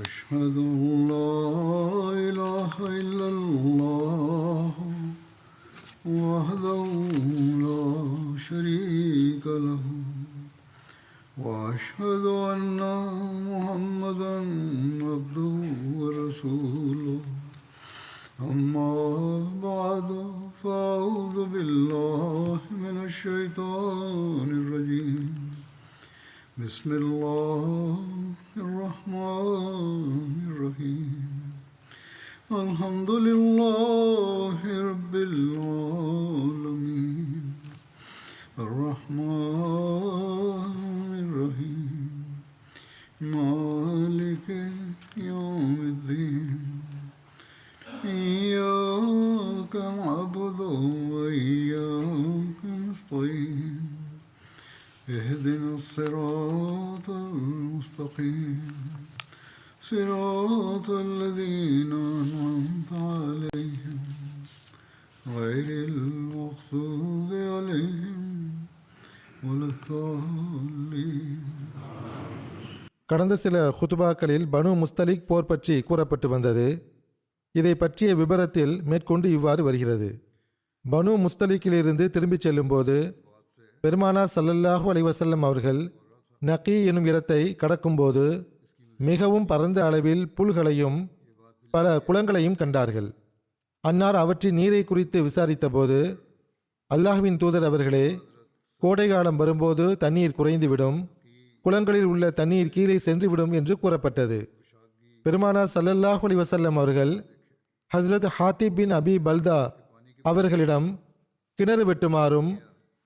أشهد أن لا إله إلا الله وحده لا شريك له وأشهد أن محمدا عبده ورسوله أما بعد فأعوذ بالله من الشيطان الرجيم بسم الله الرحمن الرحيم الحمد لله رب العالمين الرحمن الرحيم مالك يوم الدين إياك نعبد وإياك نستعين اهدنا الصراط المستقيم صراط الذين أنعمت عليهم غير المغضوب عليهم ولا الضالين. கடந்த சில ஹுதுபாக்களில் பனு முஸ்தலிக் போர் பற்றி கூறப்பட்டு வந்தது. இதை பற்றிய விபரத்தில் மேற்கொண்டு இவ்வாறு வருகிறது. பனு முஸ்தலிக்கிலிருந்து திரும்பிச் செல்லும்போது பெருமானார் ஸல்லல்லாஹு அலைஹி வஸல்லம் அவர்கள் நகி எனும் இடத்தை கடக்கும்போது மிகவும் பரந்த அளவில் புல்களையும் பல குளங்களையும் கண்டார்கள். அன்னார் அவற்றின் நீரை குறித்து விசாரித்த போது, அல்லாஹ்வின் தூதர் அவர்களே, கோடைகாலம் வரும்போது தண்ணீர் குறைந்துவிடும், குளங்களில் உள்ள தண்ணீர் கீழே சென்றுவிடும் என்று கூறப்பட்டது. பெருமானார் ஸல்லல்லாஹு அலைஹி வஸல்லம் அவர்கள் ஹஸ்ரத் ஹாத்திப் பின் அபி பல்தா அவர்களிடம் கிணறு வெட்டுமாறும்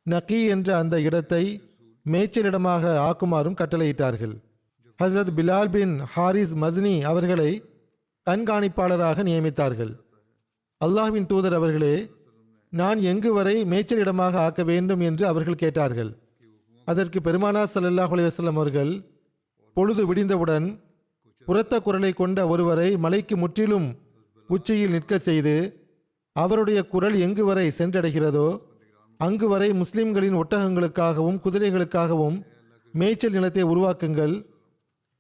நகி என்ற அந்த இடத்தை மேய்ச்சலிடமாக ஆக்குமாறும் கட்டளையிட்டார்கள். ஹஸ்ரத் பிலால் பின் ஹாரிஸ் மஸ்னி அவர்களை கண்காணிப்பாளராக நியமித்தார்கள். அல்லாஹ்வின் தூதர் அவர்களே, நான் எங்கு வரை மேய்ச்சலிடமாக ஆக்க வேண்டும் என்று அவர்கள் கேட்டார்கள். அதற்கு பெருமானார் ஸல்லல்லாஹு அலைஹி வஸல்லம் அவர்கள், பொழுது விடிந்தவுடன் உரத்த குரலை கொண்ட ஒருவரை மலைக்கு முற்றிலும் உச்சியில் நிற்க செய்து அவருடைய குரல் எங்கு வரை சென்றடைகிறதோ அங்கு வரை முஸ்லிம்களின் ஒட்டகங்களுக்காகவும் குதிரைகளுக்காகவும் மேய்ச்சல் நிலத்தை உருவாக்குங்கள்,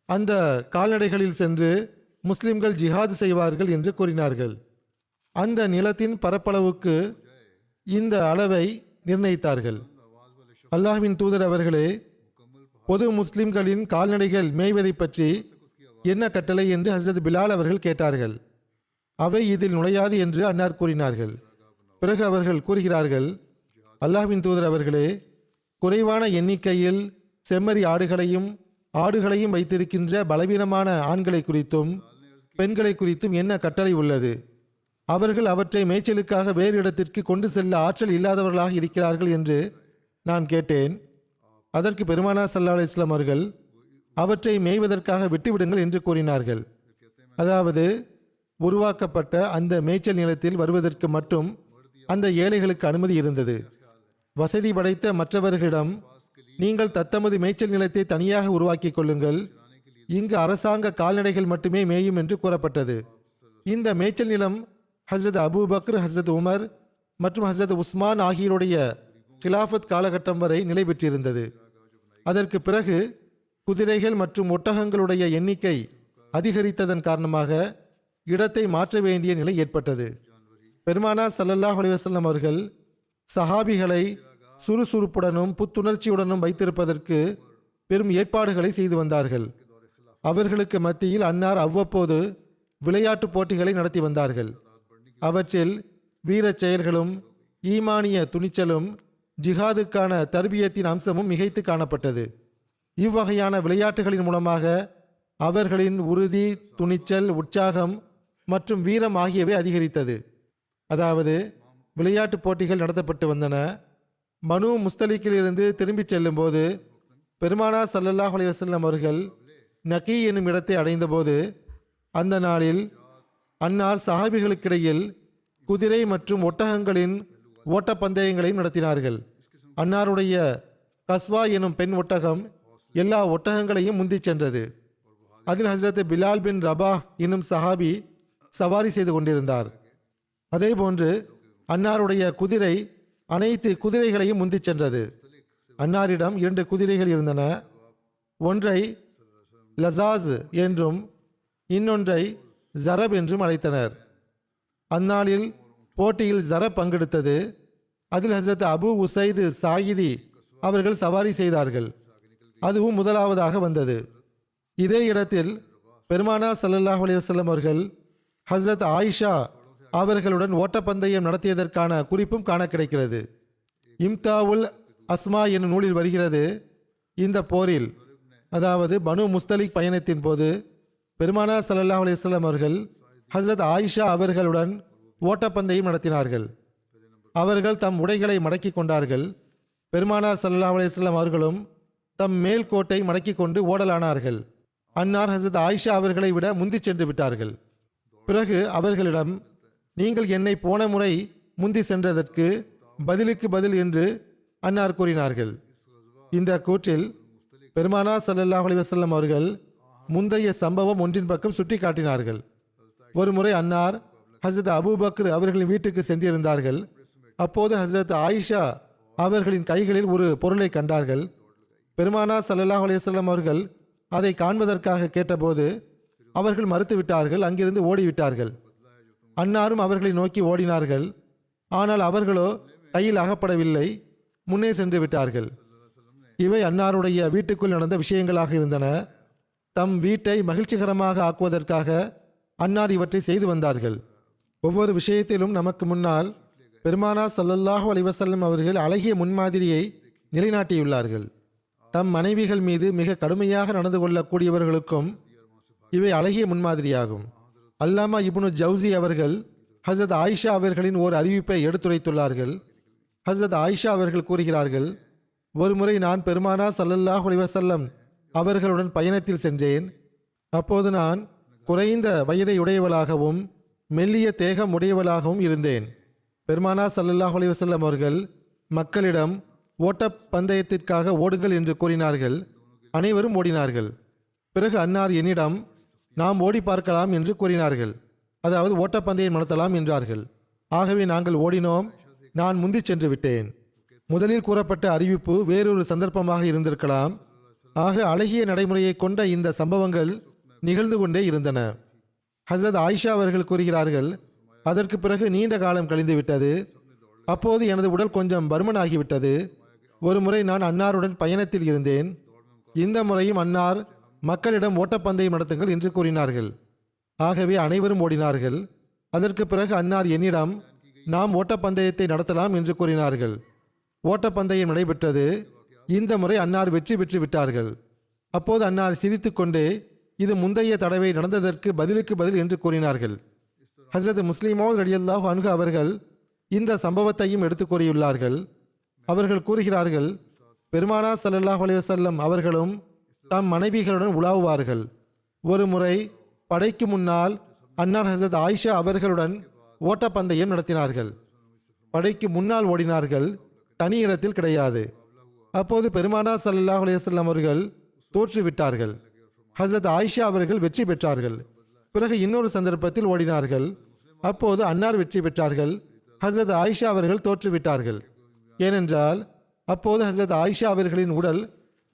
அந்த கால்நடைகளில் சென்று முஸ்லிம்கள் ஜிஹாது செய்வார்கள் என்று கூறினார்கள். அந்த நிலத்தின் பரப்பளவுக்கு இந்த அளவை நிர்ணயித்தார்கள். அல்லாஹ்வின் தூதர் அவர்களே, பொது முஸ்லிம்களின் கால்நடைகள் மேய்வதை பற்றி என்ன கட்டளை என்று ஹஸ்ரத் பிலால் அவர்கள் கேட்டார்கள். அவை இதில் நுழையாது என்று அன்னார் கூறினார்கள். பிறகு அவர்கள் கூறுகிறார்கள், அல்லாஹ்வின் தூதர் அவர்களே, குறைவான எண்ணிக்கையில் செம்மறி ஆடுகளையும் வைத்திருக்கின்ற பலவீனமான ஆண்களை குறித்தும் பெண்களை குறித்தும் என்ன கட்டளை உள்ளது? அவர்கள் அவற்றை மேய்ச்சலுக்காக வேறு இடத்திற்கு கொண்டு செல்ல ஆற்றல் இல்லாதவர்களாக இருக்கிறார்கள் என்று நான் கேட்டேன். அதற்கு பெருமானார் ஸல்லல்லாஹு அலைஹி வஸல்லம் அவர்கள், அவற்றை மேய்வதற்காக விட்டுவிடுங்கள் என்று கூறினார்கள். அதாவது உருவாக்கப்பட்ட அந்த மேய்ச்சல் நிலத்தில் வருவதற்கு மட்டும் அந்த ஏழைகளுக்கு அனுமதி இருந்தது. வசதி படைத்த மற்றவர்களிடம், நீங்கள் தத்தமது மேய்ச்சல் நிலத்தை தனியாக உருவாக்கி கொள்ளுங்கள், இங்கு அரசாங்க கால்நடைகள் மட்டுமே மேயும் என்று கூறப்பட்டது. இந்த மேய்ச்சல் நிலம் Hazrat Abu Bakr, Hazrat Umar மற்றும் ஹஸ்ரத் உஸ்மான் ஆகியோருடைய கிலாஃபத் காலகட்டம் வரை நிலை பெற்றிருந்தது. அதற்கு பிறகு குதிரைகள் மற்றும் ஒட்டகங்களுடைய எண்ணிக்கை அதிகரித்ததன் காரணமாக இடத்தை மாற்ற வேண்டிய நிலை ஏற்பட்டது. பெருமானார் ஸல்லல்லாஹு அலைஹி வஸல்லம் அவர்கள் சஹாபிகளை சுறுசுறுப்புடனும் புத்துணர்ச்சியுடனும் வைத்திருப்பதற்கு பெரும் ஏற்பாடுகளை செய்து வந்தார்கள். அவர்களுக்கு மத்தியில் அன்னார் அவ்வப்போது விளையாட்டு போட்டிகளை நடத்தி வந்தார்கள். அவற்றில் வீரச் செயல்களும் ஈமானிய துணிச்சலும் ஜிஹாதுக்கான தர்பியத்தின் அம்சமும் மிகைத்து காணப்பட்டது. இவ்வகையான விளையாட்டுகளின் மூலமாக அவர்களின் உறுதி, துணிச்சல், உற்சாகம் மற்றும் வீரம் ஆகியவை அதிகரித்தது. அதாவது விளையாட்டு போட்டிகள் நடத்தப்பட்டு வந்தன. பனு முஸ்தலிக்கிலிருந்து திரும்பிச் செல்லும் போது பெருமானார் ஸல்லல்லாஹு அலைஹி வஸல்லம் அவர்கள் நகி என்னும் இடத்தை அடைந்தபோது அந்த நாளில் அன்னார் சஹாபிகளுக்கிடையில் குதிரை மற்றும் ஒட்டகங்களின் ஓட்டப்பந்தயங்களையும் நடத்தினார்கள். அன்னாருடைய கஸ்வா எனும் பெண் ஒட்டகம் எல்லா ஒட்டகங்களையும் முந்திச் சென்றது. அதில் ஹஸ்ரத் பிலால் பின் ரபா என்னும் சஹாபி சவாரி செய்து கொண்டிருந்தார். அதேபோன்று அன்னாருடைய குதிரை அனைத்து குதிரைகளையும் முந்திச் சென்றது. அன்னாரிடம் 2 குதிரைகள் இருந்தன. ஒன்றை லசாஸ் என்றும் இன்னொன்றை ஜரப் என்றும் அழைத்தனர். அந்நாளில் போட்டியில் ஜரப் பங்கெடுத்தது. அதில் ஹஜ்ரத் அபு உசைது சாயிதி அவர்கள் சவாரி செய்தார்கள். அதுவும் முதலாவதாக வந்தது. இதே இடத்தில் பெருமானா ஸல்லல்லாஹு அலைஹி வஸல்லம் அவர்கள் ஹஜ்ரத் ஆயிஷா அவர்களுடன் ஓட்டப்பந்தயம் நடத்தியதற்கான குறிப்பும் காண கிடைக்கிறது. இம்தாவுல் அஸ்மா என்னும் நூலில் வருகிறது, இந்த போரில், அதாவது பனு முஸ்தலிக் பயணத்தின் போது பெருமானா ஸல்லல்லாஹு அலைஹி வஸல்லம் அவர்கள் ஹஜ்ரத் ஆயிஷா அவர்களுடன் ஓட்டப்பந்தயம் நடத்தினார்கள். அவர்கள் தம் உடைகளை மடக்கி கொண்டார்கள். பெருமானா ஸல்லல்லாஹு அலைஹி வஸல்லம் அவர்களும் தம் மேல் கோட்டை மடக்கி கொண்டு ஓடலானார்கள். அன்னார் ஹஜ்ரத் ஆயிஷா அவர்களை விட முந்தி சென்று விட்டார்கள். பிறகு அவர்களிடம், நீங்கள் என்னை போன முறை முந்தி சென்றதற்கு பதிலுக்கு பதில் என்று அன்னார் கூறினார்கள். இந்த கூற்றில் பெருமானா ஸல்லல்லாஹு அலைஹி வஸல்லம் அவர்கள் முந்தைய சம்பவம் ஒன்றின் பக்கம் சுட்டி காட்டினார்கள். ஒரு முறை அன்னார் ஹஜ்ரத் அபூபக்கர் அவர்களின் வீட்டுக்கு சென்றிருந்தார்கள். அப்போது ஹஜ்ரத் ஆயிஷா அவர்களின் கைகளில் ஒரு பொருளை கண்டார்கள். பெருமானா ஸல்லல்லாஹு அலைஹி வஸல்லம் அவர்கள் அதை காண்பதற்காக கேட்டபோது அவர்கள் மறுத்துவிட்டார்கள், அங்கிருந்து ஓடிவிட்டார்கள். அன்னாரும் அவர்களை நோக்கி ஓடினார்கள். ஆனால் அவர்களோ கையில் அகப்படவில்லை, முன்னே சென்று விட்டார்கள். இவை அன்னாருடைய வீட்டுக்குள் நடந்த விஷயங்களாக இருந்தன. தம் வீட்டை மகிழ்ச்சிகரமாக ஆக்குவதற்காக அன்னார் இவற்றை செய்து வந்தார்கள். ஒவ்வொரு விஷயத்திலும் நமக்கு முன்னால் பெருமானா ஸல்லல்லாஹு அலைஹி வஸல்லம் அவர்கள் அழகிய முன்மாதிரியை நிலைநாட்டியுள்ளார்கள். தம் மனைவிகள் மீது மிக கடுமையாக நடந்து கொள்ளக்கூடியவர்களுக்கும் இவை அழகிய முன்மாதிரியாகும். அல்லாமா இப்னு ஜவுசி அவர்கள் ஹஜ்ரத் ஆயிஷா அவர்களின் ஓர் அறிவிப்பை எடுத்துரைத்துள்ளார்கள். ஹஜ்ரத் ஆயிஷா அவர்கள் கூறுகிறார்கள், ஒரு முறை நான் பெருமானா ஸல்லல்லாஹு அலைஹி வஸல்லம் அவர்களுடன் பயணத்தில் சென்றேன். அப்போது நான் குறைந்த வயதை உடையவளாகவும் மெல்லிய தேகம் உடையவளாகவும் இருந்தேன். பெருமானா ஸல்லல்லாஹு அலைஹி வஸல்லம் அவர்கள் மக்களிடம் ஓட்டப் பந்தயத்திற்காக ஓடுங்கள் என்று கூறினார்கள். அனைவரும் ஓடினார்கள். பிறகு அன்னார் என்னிடம், நாம் ஓடி பார்க்கலாம் என்று கூறினார்கள். அதாவது ஓட்டப்பந்தயம் நடத்தலாம் என்றார்கள். ஆகவே நாங்கள் ஓடினோம். நான் முந்தி சென்று விட்டேன். முதலில் கூறப்பட்ட அறிவிப்பு வேறொரு சந்தர்ப்பமாக இருந்திருக்கலாம். ஆக அழகிய நடைமுறையை கொண்ட இந்த சம்பவங்கள் நிகழ்ந்து கொண்டே இருந்தன. ஹஜ்ரத் ஆயிஷா அவர்கள் கூறுகிறார்கள், அதற்கு பிறகு நீண்ட காலம் கழிந்து விட்டது. அப்போது எனது உடல் கொஞ்சம் பருமனாகிவிட்டது. ஒரு முறை நான் அன்னாருடன் பயணத்தில் இருந்தேன். இந்த முறையும் அன்னார் மக்களிடம் ஓட்டப்பந்தயம் நடத்துங்கள் என்று கூறினார்கள். ஆகவே அனைவரும் ஓடினார்கள். அதற்கு பிறகு அன்னார் என்னிடம், நாம் ஓட்டப்பந்தயத்தை நடத்தலாம் என்று கூறினார்கள். ஓட்டப்பந்தயம் நடைபெற்றது. இந்த முறை அன்னார் வெற்றி பெற்று விட்டார்கள். அப்போது அன்னார் சிரித்து கொண்டே, இது முந்தைய தடவை நடந்ததற்கு பதிலுக்கு பதில் என்று கூறினார்கள். ஹஜ்ரத் முஸ்லிமோல் ரலியல்லாஹு அன்ஹு அவர்கள் இந்த சம்பவத்தையும் எடுத்து கூறியுள்ளார்கள். அவர்கள் கூறுகிறார்கள், பெருமானா ஸல்லல்லாஹு அலைஹி வஸல்லம் அவர்களும் தம் மனைவிகளுடன் உலாவுவார்கள். ஒரு முறை படைக்கு முன்னால் அன்னார் ஹஜ்ரத் ஆயிஷா அவர்களுடன் ஓட்டப்பந்தயம் நடத்தினார்கள். படைக்கு முன்னால் ஓடினார்கள், தனி இடத்தில் கிடையாது. அப்போது பெருமானா ஸல்லல்லாஹு அலைஹி வஸல்லம் அவர்கள் தோற்றுவிட்டார்கள். ஹஜ்ரத் ஆயிஷா அவர்கள் வெற்றி பெற்றார்கள். பிறகு இன்னொரு சந்தர்ப்பத்தில் ஓடினார்கள். அப்போது அன்னார் வெற்றி பெற்றார்கள். ஹஜ்ரத் ஆயிஷா அவர்கள் தோற்றுவிட்டார்கள். ஏனென்றால் அப்போது ஹஜ்ரத் ஆயிஷா அவர்களின் உடல்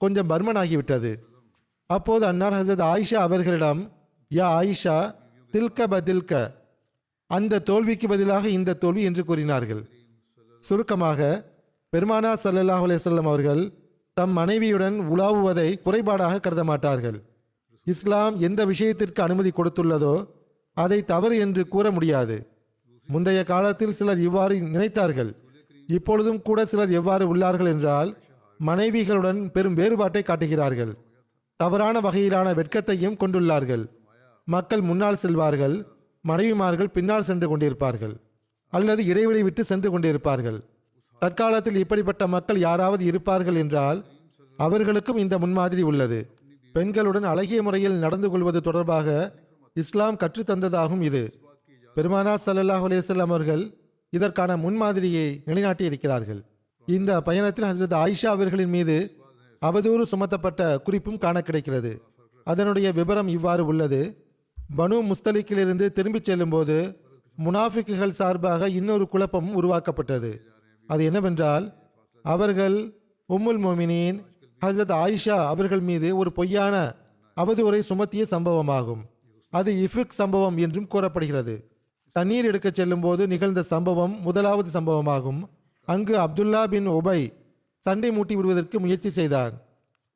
கொஞ்சம் பர்மனாகிவிட்டது. அப்போது அன்னார் ஹஜ்ரத் ஆயிஷா அவர்களிடம், யா ஆயிஷா, தில்க பதில்க, அந்த தோல்விக்கு பதிலாக இந்த தோல்வி என்று கூறினார்கள். சுருக்கமாக, பெருமானா ஸல்லல்லாஹு அலைஹி வஸல்லம் அவர்கள் தம் மனைவியுடன் உலாவுவதை குறைபாடாக கருத மாட்டார்கள். இஸ்லாம் எந்த விஷயத்திற்கு அனுமதி கொடுத்துள்ளதோ அதை தவறு என்று கூற முடியாது. முந்தைய காலத்தில் சிலர் இவ்வாறு நினைத்தார்கள். இப்பொழுதும் கூட சிலர் எவ்வாறு உள்ளார்கள் என்றால், மனைவிகளுடன் பெரும் வேறுபாட்டை காட்டுகிறார்கள். தவறான வகையிலான வெட்கத்தையும் கொண்டுள்ளார்கள். மக்கள் முன்னால் செல்வார்கள், மனைவிமார்கள் பின்னால் சென்று கொண்டிருப்பார்கள், அல்லது இடைவெளி விட்டு சென்று கொண்டிருப்பார்கள். தற்காலத்தில் இப்படிப்பட்ட மக்கள் யாராவது இருப்பார்கள் என்றால் அவர்களுக்கும் இந்த முன்மாதிரி உள்ளது. பெண்களுடன் அழகிய முறையில் நடந்து கொள்வது தொடர்பாக இஸ்லாம் கற்றுத்தந்ததாகும் இது. பெருமானா ஸல்லல்லாஹு அலைஹி வஸல்லம் அவர்கள் இதற்கான முன்மாதிரியை நிலைநாட்டி இருக்கிறார்கள். இந்த பயணத்தில் ஹஜ்ரத் ஆயிஷா அவர்களின் மீது அவதூறு சுமத்தப்பட்ட குறிப்பும் காண கிடைக்கிறது. அதனுடைய விபரம் இவ்வாறு உள்ளது. பனு முஸ்தலிக்கிலிருந்து திரும்பிச் செல்லும்போது முனாஃபிக்குகள் சார்பாக இன்னொரு குழப்பமும் உருவாக்கப்பட்டது. அது என்னவென்றால், அவர்கள் உம்முல் மோமினின் ஹஜ்ரத் ஆயிஷா அவர்கள் மீது ஒரு பொய்யான அவதூறை சுமத்திய சம்பவமாகும். அது இஃபிக் சம்பவம் என்றும் கூறப்படுகிறது. தண்ணீர் எடுக்கச் செல்லும் போது நிகழ்ந்த சம்பவம் முதலாவது சம்பவமாகும். அங்கு அப்துல்லா பின் உபை சண்டை மூட்டி விடுவதற்கு முயற்சி செய்தான்.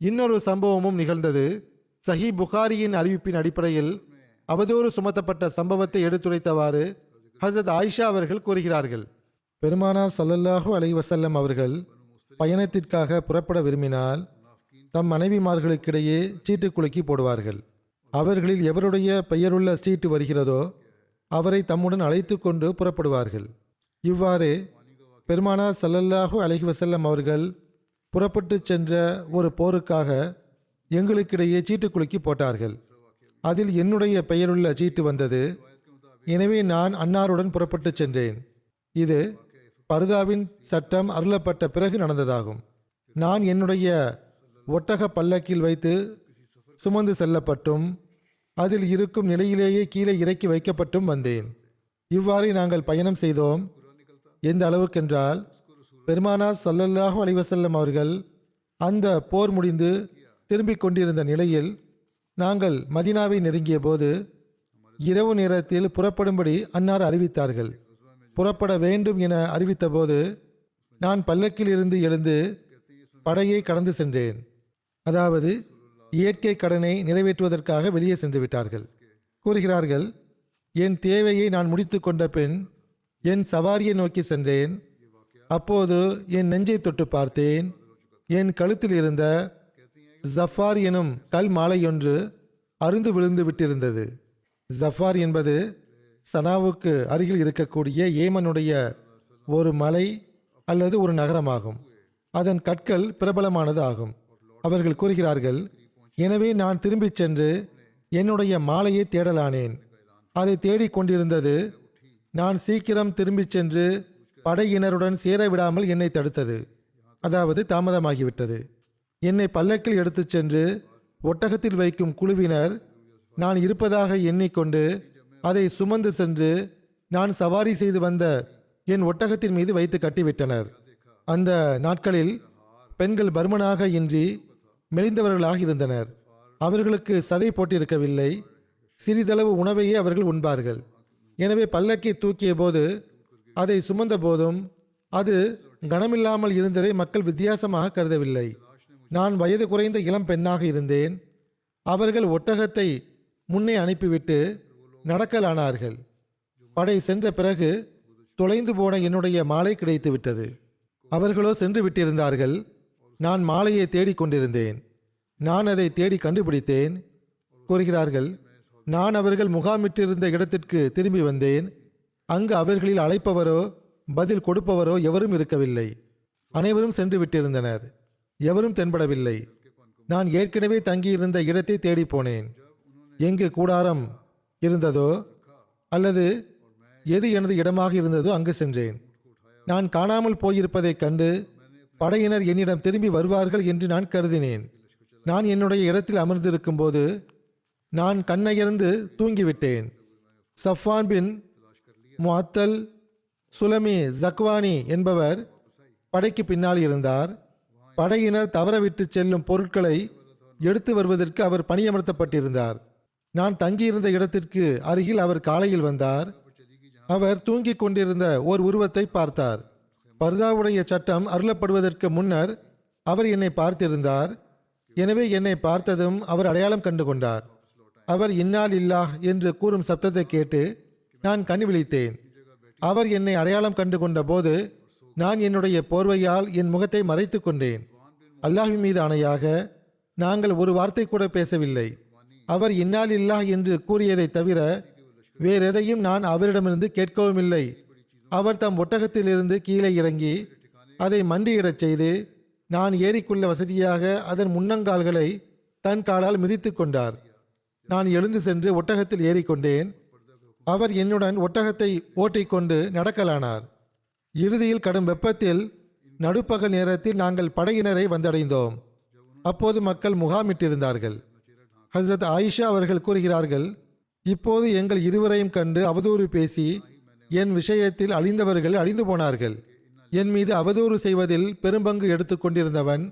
இன்னொரு சம்பவமும் நிகழ்ந்தது. சஹி புகாரியின் அறிவிப்பின் அடிப்படையில் அவதூறு சுமத்தப்பட்ட சம்பவத்தை எடுத்துரைத்தவாறு ஹசரத் ஆயிஷா அவர்கள் கூறுகிறார்கள், பெருமானார் ஸல்லல்லாஹு அலைஹி வஸல்லம் அவர்கள் பயணத்திற்காக புறப்பட விரும்பினால் தம் மனைவிமார்களுக்கிடையே சீட்டு குலுக்கி போடுவார்கள். அவர்களில் எவருடைய பெயருள்ள சீட்டு வருகிறதோ அவரை தம்முடன் அழைத்து கொண்டு புறப்படுவார்கள். இவ்வாறு பெருமானார் ஸல்லல்லாஹு அலைஹி வஸல்லம் அவர்கள் புறப்பட்டு சென்ற ஒரு போருக்காக எங்களுக்கிடையே சீட்டு குலுக்கி போட்டார்கள். அதில் என்னுடைய பெயருள்ள சீட்டு வந்தது. எனவே நான் அன்னாருடன் புறப்பட்டு சென்றேன். இது பர்தாவின் சட்டம் அருளப்பட்ட பிறகு நடந்ததாகும். நான் என்னுடைய ஒட்டக பல்லக்கில் வைத்து சுமந்து செல்லப்பட்டும் அதில் இருக்கும் நிலையிலேயே கீழே இறக்கி வைக்கப்பட்டும் வந்தேன். இவ்வாறு நாங்கள் பயணம் செய்தோம். எந்த அளவுக்கென்றால் பெருமானார் ஸல்லல்லாஹு அலைஹி வஸல்லம் அவர்கள் அந்த போர் முடிந்து திரும்பிக் கொண்டிருந்த நிலையில் நாங்கள் மதீனாவை நெருங்கிய போது இரவு நேரத்தில் புறப்படும்படி அன்னார் அறிவித்தார்கள். புறப்பட வேண்டும் என அறிவித்தபோது நான் பல்லக்கில் இருந்து எழுந்து படையை கடந்து சென்றேன். அதாவது இயற்கை கடனை நிறைவேற்றுவதற்காக வெளியே சென்று விட்டார்கள். கூறுகிறார்கள், என் தேவையை நான் முடித்து கொண்ட பின் என் சவாரியை நோக்கி சென்றேன். அப்போது என் நெஞ்சை தொட்டு பார்த்தேன். என் கழுத்தில் இருந்த ஜஃபார் எனும் கல் மாலையொன்று அருந்து விழுந்து விட்டிருந்தது. ஜஃபார் என்பது சனாவுக்கு அருகில் இருக்கக்கூடிய ஏமனுடைய ஒரு மலை அல்லது ஒரு நகரமாகும். அதன் கற்கள் பிரபலமானது ஆகும். அவர்கள் கூறுகிறார்கள், எனவே நான் திரும்பிச் சென்று என்னுடைய மாலையை தேடலானேன். அதை தேடிக் கொண்டிருந்தது. நான் சீக்கிரம் திரும்பிச் சென்று படையினருடன் சேர விடாமல் என்னை தடுத்தது. அதாவது தாமதமாகிவிட்டது. என்னை பல்லக்கில் எடுத்துச் சென்று ஒட்டகத்தில் வைக்கும் குழுவினர் நான் இருப்பதாக எண்ணிக்கொண்டு அதை சுமந்து சென்று நான் சவாரி செய்து வந்த என் ஒட்டகத்தின் மீது வைத்து கட்டிவிட்டனர். அந்த நாட்களில் பெண்கள் பருமனாக இன்றி மெலிந்தவர்களாக இருந்தனர். அவர்களுக்கு சதை போட்டிருக்கவில்லை. சிறிதளவு உணவையே அவர்கள் உண்பார்கள். எனவே பல்லக்கை தூக்கிய போது அதை சுமந்த போதும் அது கனமில்லாமல் இருந்ததை மக்கள் வித்தியாசமாக கருதவில்லை. நான் வயது குறைந்த இளம் பெண்ணாக இருந்தேன். அவர்கள் ஒட்டகத்தை முன்னே அனுப்பிவிட்டு நடக்கலானார்கள். படை சென்ற பிறகு தொலைந்து போன என்னுடைய மாலை கிடைத்து விட்டது. அவர்களோ சென்று விட்டிருந்தார்கள். நான் மாலையை தேடிக் கொண்டிருந்தேன். நான் அதை தேடி கண்டுபிடித்தேன். கூறுகிறார்கள், நான் அவர்கள் முகாமிட்டிருந்த இடத்திற்கு திரும்பி வந்தேன். அங்கு அவர்களில் அழைப்பவரோ பதில் கொடுப்பவரோ எவரும் இருக்கவில்லை. அனைவரும் சென்று விட்டிருந்தனர். எவரும் தென்படவில்லை. நான் ஏற்கனவே தங்கியிருந்த இடத்தை தேடி போனேன். எங்கு கூடாரம் இருந்ததோ அல்லது எது எனது இடமாக இருந்ததோ அங்கு சென்றேன். நான் காணாமல் போயிருப்பதைக் கண்டு படையினர் என்னிடம் திரும்பி வருவார்கள் என்று நான் கருதினேன். நான் என்னுடைய இடத்தில் அமர்ந்திருக்கும் போது நான் கண்ணயர்ந்து தூங்கிவிட்டேன். சஃப்வான் பின் முஅத்தல் சுலமி ஜக்வானி என்பவர் படைக்கு பின்னால் இருந்தார். படையினர் தவறவிட்டு செல்லும் பொருட்களை எடுத்து வருவதற்கு அவர் பணியமர்த்தப்பட்டிருந்தார். நான் தங்கியிருந்த இடத்திற்கு அருகில் அவர் காலையில் வந்தார். அவர் தூங்கிக் கொண்டிருந்த ஓர் உருவத்தை பார்த்தார். பர்தாவுடைய சட்டம் அருளப்படுவதற்கு முன்னர் அவர் என்னை பார்த்திருந்தார். எனவே என்னை பார்த்ததும் அவர் அடையாளம் கண்டு கொண்டார். அவர் இன்னா லில்லாஹ் என்று கூறும் சப்தத்தை கேட்டு நான் கண் விழித்தேன். அவர் என்னை அடையாளம் கண்டு கொண்ட போது நான் என்னுடைய போர்வையால் என் முகத்தை மறைத்து கொண்டேன். அல்லாஹ்வின் மீது ஆணையாக நாங்கள் ஒரு வார்த்தை கூட பேசவில்லை. அவர் இன்னா லில்லாஹ் என்று கூறியதை தவிர வேறெதையும் நான் அவரிடமிருந்து கேட்கவும் இல்லை. அவர் தம் ஒட்டகத்திலிருந்து கீழே இறங்கி அதை மண்டியிடச் செய்து நான் ஏறிக்கொள்ள வசதியாக அதன் முன்னங்கால்களை தன் காலால் மிதித்து கொண்டார். நான் எழுந்து சென்று ஒட்டகத்தில் ஏறிக்கொண்டேன். அவர் என்னுடன் ஒட்டகத்தை ஓட்டிக்கொண்டு நடக்கலானார். இறுதியில் கடும் வெப்பத்தில் நடுப்பகல் நேரத்தில் நாங்கள் படையினரை வந்தடைந்தோம். அப்போது மக்கள் முகாமிட்டிருந்தார்கள். ஹஸ்ரத் ஆயிஷா அவர்கள் கூறுகிறார்கள், இப்போது எங்கள் இருவரையும் கண்டு அவதூறு பேசி என் விஷயத்தில் அழிந்தவர்கள் அழிந்து போனார்கள். என் மீது அவதூறு செய்வதில் பெரும்பங்கு எடுத்து கொண்டிருந்தவன்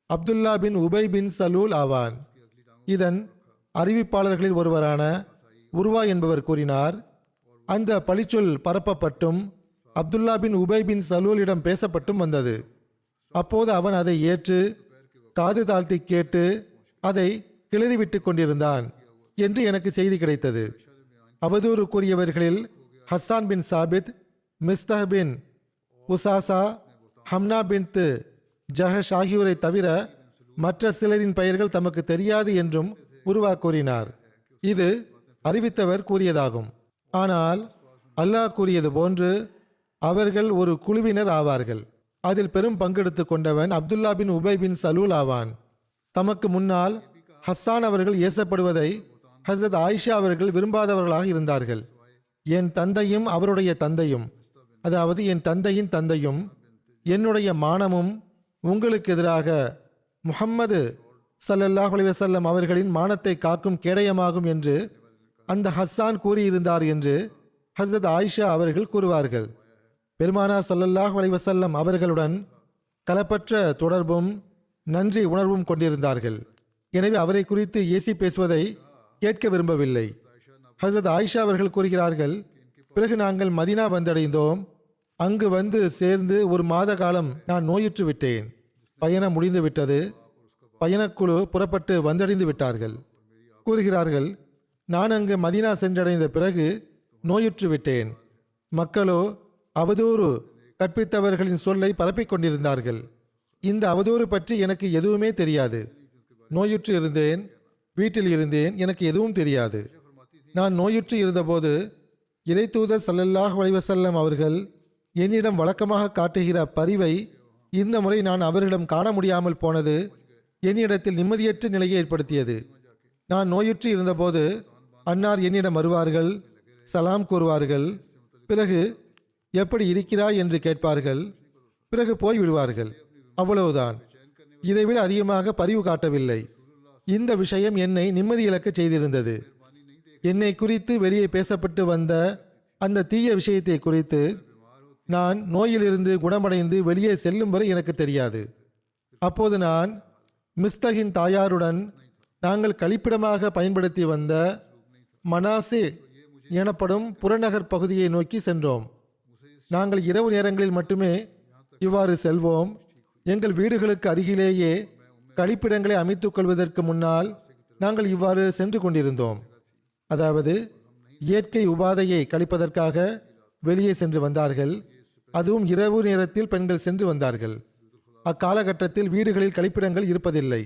அப்துல்லா பின் உபை பின் சலூல் ஆவான். இதன் அறிவிப்பாளர்களில் ஒருவரான உருவா என்பவர் கூறினார், அந்த பழிச்சொல் பரப்பப்பட்டும் அப்துல்லா பின் உபை பின் சலூலிடம் பேசப்பட்டும் வந்தது. அப்போது அவன் அதை ஏற்று காது தாழ்த்தி கேட்டு அதை கிளறிவிட்டு கொண்டிருந்தான் என்று எனக்கு செய்தி கிடைத்தது. அவதூறு கூறியவர்களில் ஹஸ்ஸான் பின் சாபித், மிஸ்தஹ் பின் உசாசா, ஹம்னா பின் ஜஹஷ் ஆகியோரை தவிர மற்ற சிலரின் பெயர்கள் தமக்கு தெரியாது என்றும் உருவா கூறினார். இது அறிவித்தவர் கூறியதாகும். ஆனால் அல்லாஹ் கூறியது போன்று அவர்கள் ஒரு குழுவினர் ஆவார்கள். அதில் பெரும் பங்கெடுத்து கொண்டவன் அப்துல்லா பின் உபை பின் சலூல் ஆவான். தமக்கு முன்னால் ஹஸ்ஸான் அவர்கள் ஏசப்படுவதை ஹசரத் ஆயிஷா அவர்கள் விரும்பாதவர்களாக இருந்தார்கள். என் தந்தையும் அவருடைய தந்தையும், அதாவது என் தந்தையின் தந்தையும் என்னுடைய மானமும் உங்களுக்கு எதிராக முஹம்மது ஸல்லல்லாஹு அலைஹி வஸல்லம் அவர்களின் மானத்தை காக்கும் கேடயமாகும் என்று அந்த ஹஸ்ஸான் கூறியிருந்தார் என்று ஹசரத் ஆயிஷா அவர்கள் கூறுவார்கள். பெருமானார் ஸல்லல்லாஹு அலைஹி வஸல்லம் அவர்களுடன் களப்பற்ற தொடர்பும் நன்றி உணர்வும் கொண்டிருந்தார்கள். எனவே அவரை குறித்து ஏசி பேசுவதை கேட்க விரும்பவில்லை. ஹசரத் ஆயிஷா அவர்கள் கூறுகிறார்கள், பிறகு நாங்கள் மதீனா வந்தடைந்தோம். அங்கு வந்து சேர்ந்து ஒரு மாத காலம் நான் நோயுற்று விட்டேன். பயணம் முடிந்து விட்டது. பயணக்குழு புறப்பட்டு வந்தடைந்து விட்டார்கள். கூறுகிறார்கள், நான் அங்கு மதீனா சென்றடைந்த பிறகு நோயுற்று விட்டேன். மக்களோ அவதூறு கற்பித்தவர்களின் சொல்லை பரப்பிக் கொண்டிருந்தார்கள். இந்த அவதூறு பற்றி எனக்கு எதுவுமே தெரியாது. நோயுற்று இருந்தேன், வீட்டில் இருந்தேன், எனக்கு எதுவும் தெரியாது. நான் நோயுற்று இருந்தபோது இறைத்தூதர் ஸல்லல்லாஹு அலைஹி வஸல்லம் அவர்கள் என்னிடம் வழக்கமாக காட்டுகிற பரிவை இந்த முறை நான் அவர்களிடம் காண முடியாமல் போனது என்னிடத்தில் நிம்மதியற்ற நிலையை ஏற்படுத்தியது. நான் நோயுற்று இருந்தபோது அன்னார் என்னிடம் வருவார்கள், சலாம் கூறுவார்கள், பிறகு எப்படி இருக்கிறாய் என்று கேட்பார்கள், பிறகு போய்விடுவார்கள். அவ்வளவுதான். இதைவிட அதிகமாக பரிவு காட்டவில்லை. இந்த விஷயம் என்னை நிம்மதி இழக்க செய்திருந்தது. என்னை குறித்து வெளியே பேசப்பட்டு வந்த அந்த தீய விஷயத்தை குறித்து நான் நோயிலிருந்து குணமடைந்து வெளியே செல்லும் வரை எனக்கு தெரியாது. அப்போது நான் மிஸ்தகின் தாயாருடன் நாங்கள் கழிப்பிடமாக பயன்படுத்தி வந்த மனாசே எனப்படும் புறநகர் பகுதியை நோக்கி சென்றோம். நாங்கள் இரவு நேரங்களில் மட்டுமே இவ்வாறு செல்வோம். எங்கள் வீடுகளுக்கு அருகிலேயே கழிப்பிடங்களை அமைத்துக் கொள்வதற்கு முன்னால் நாங்கள் இவ்வாறு சென்று கொண்டிருந்தோம். அதாவது இயற்கை உபாதையை கழிப்பதற்காக வெளியே சென்று வந்தார்கள். அதுவும் இரவு நேரத்தில் பெண்கள் சென்று வந்தார்கள். அக்காலகட்டத்தில் வீடுகளில் கழிப்பிடங்கள் இருப்பதில்லை.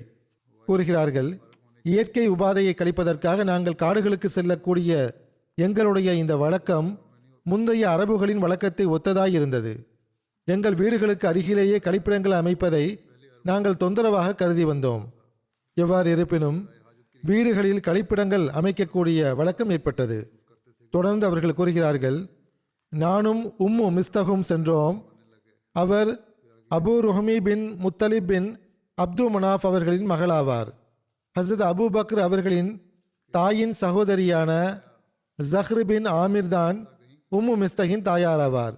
கூறுகிறார்கள், இயற்கை உபாதையை கழிப்பதற்காக நாங்கள் காடுகளுக்கு செல்லக்கூடிய எங்களுடைய இந்த வழக்கம் முந்தைய அரபுகளின் வழக்கத்தை ஒத்ததாய் இருந்தது. எங்கள் வீடுகளுக்கு அருகிலேயே கழிப்பிடங்கள் அமைப்பதை நாங்கள் தொந்தரவாக கருதி வந்தோம். எவ்வாறு இருப்பினும் வீடுகளில் கழிப்பிடங்கள் அமைக்கக்கூடிய வழக்கம் ஏற்பட்டது. தொடர்ந்து அவர்கள் கூறுகிறார்கள், நானும் உம்மு மிஸ்தகும் சென்றோம். அவர் அபு ருஹமி பின் முத்தலிப் பின் அப்து மனாஃப் அவர்களின் மகளாவார். ஹசரத் அபு பக்ர் அவர்களின் தாயின் சகோதரியான ஜஹ்ர் பின் ஆமிர் தான் உம்மு மிஸ்தகின் தாயாராவார்.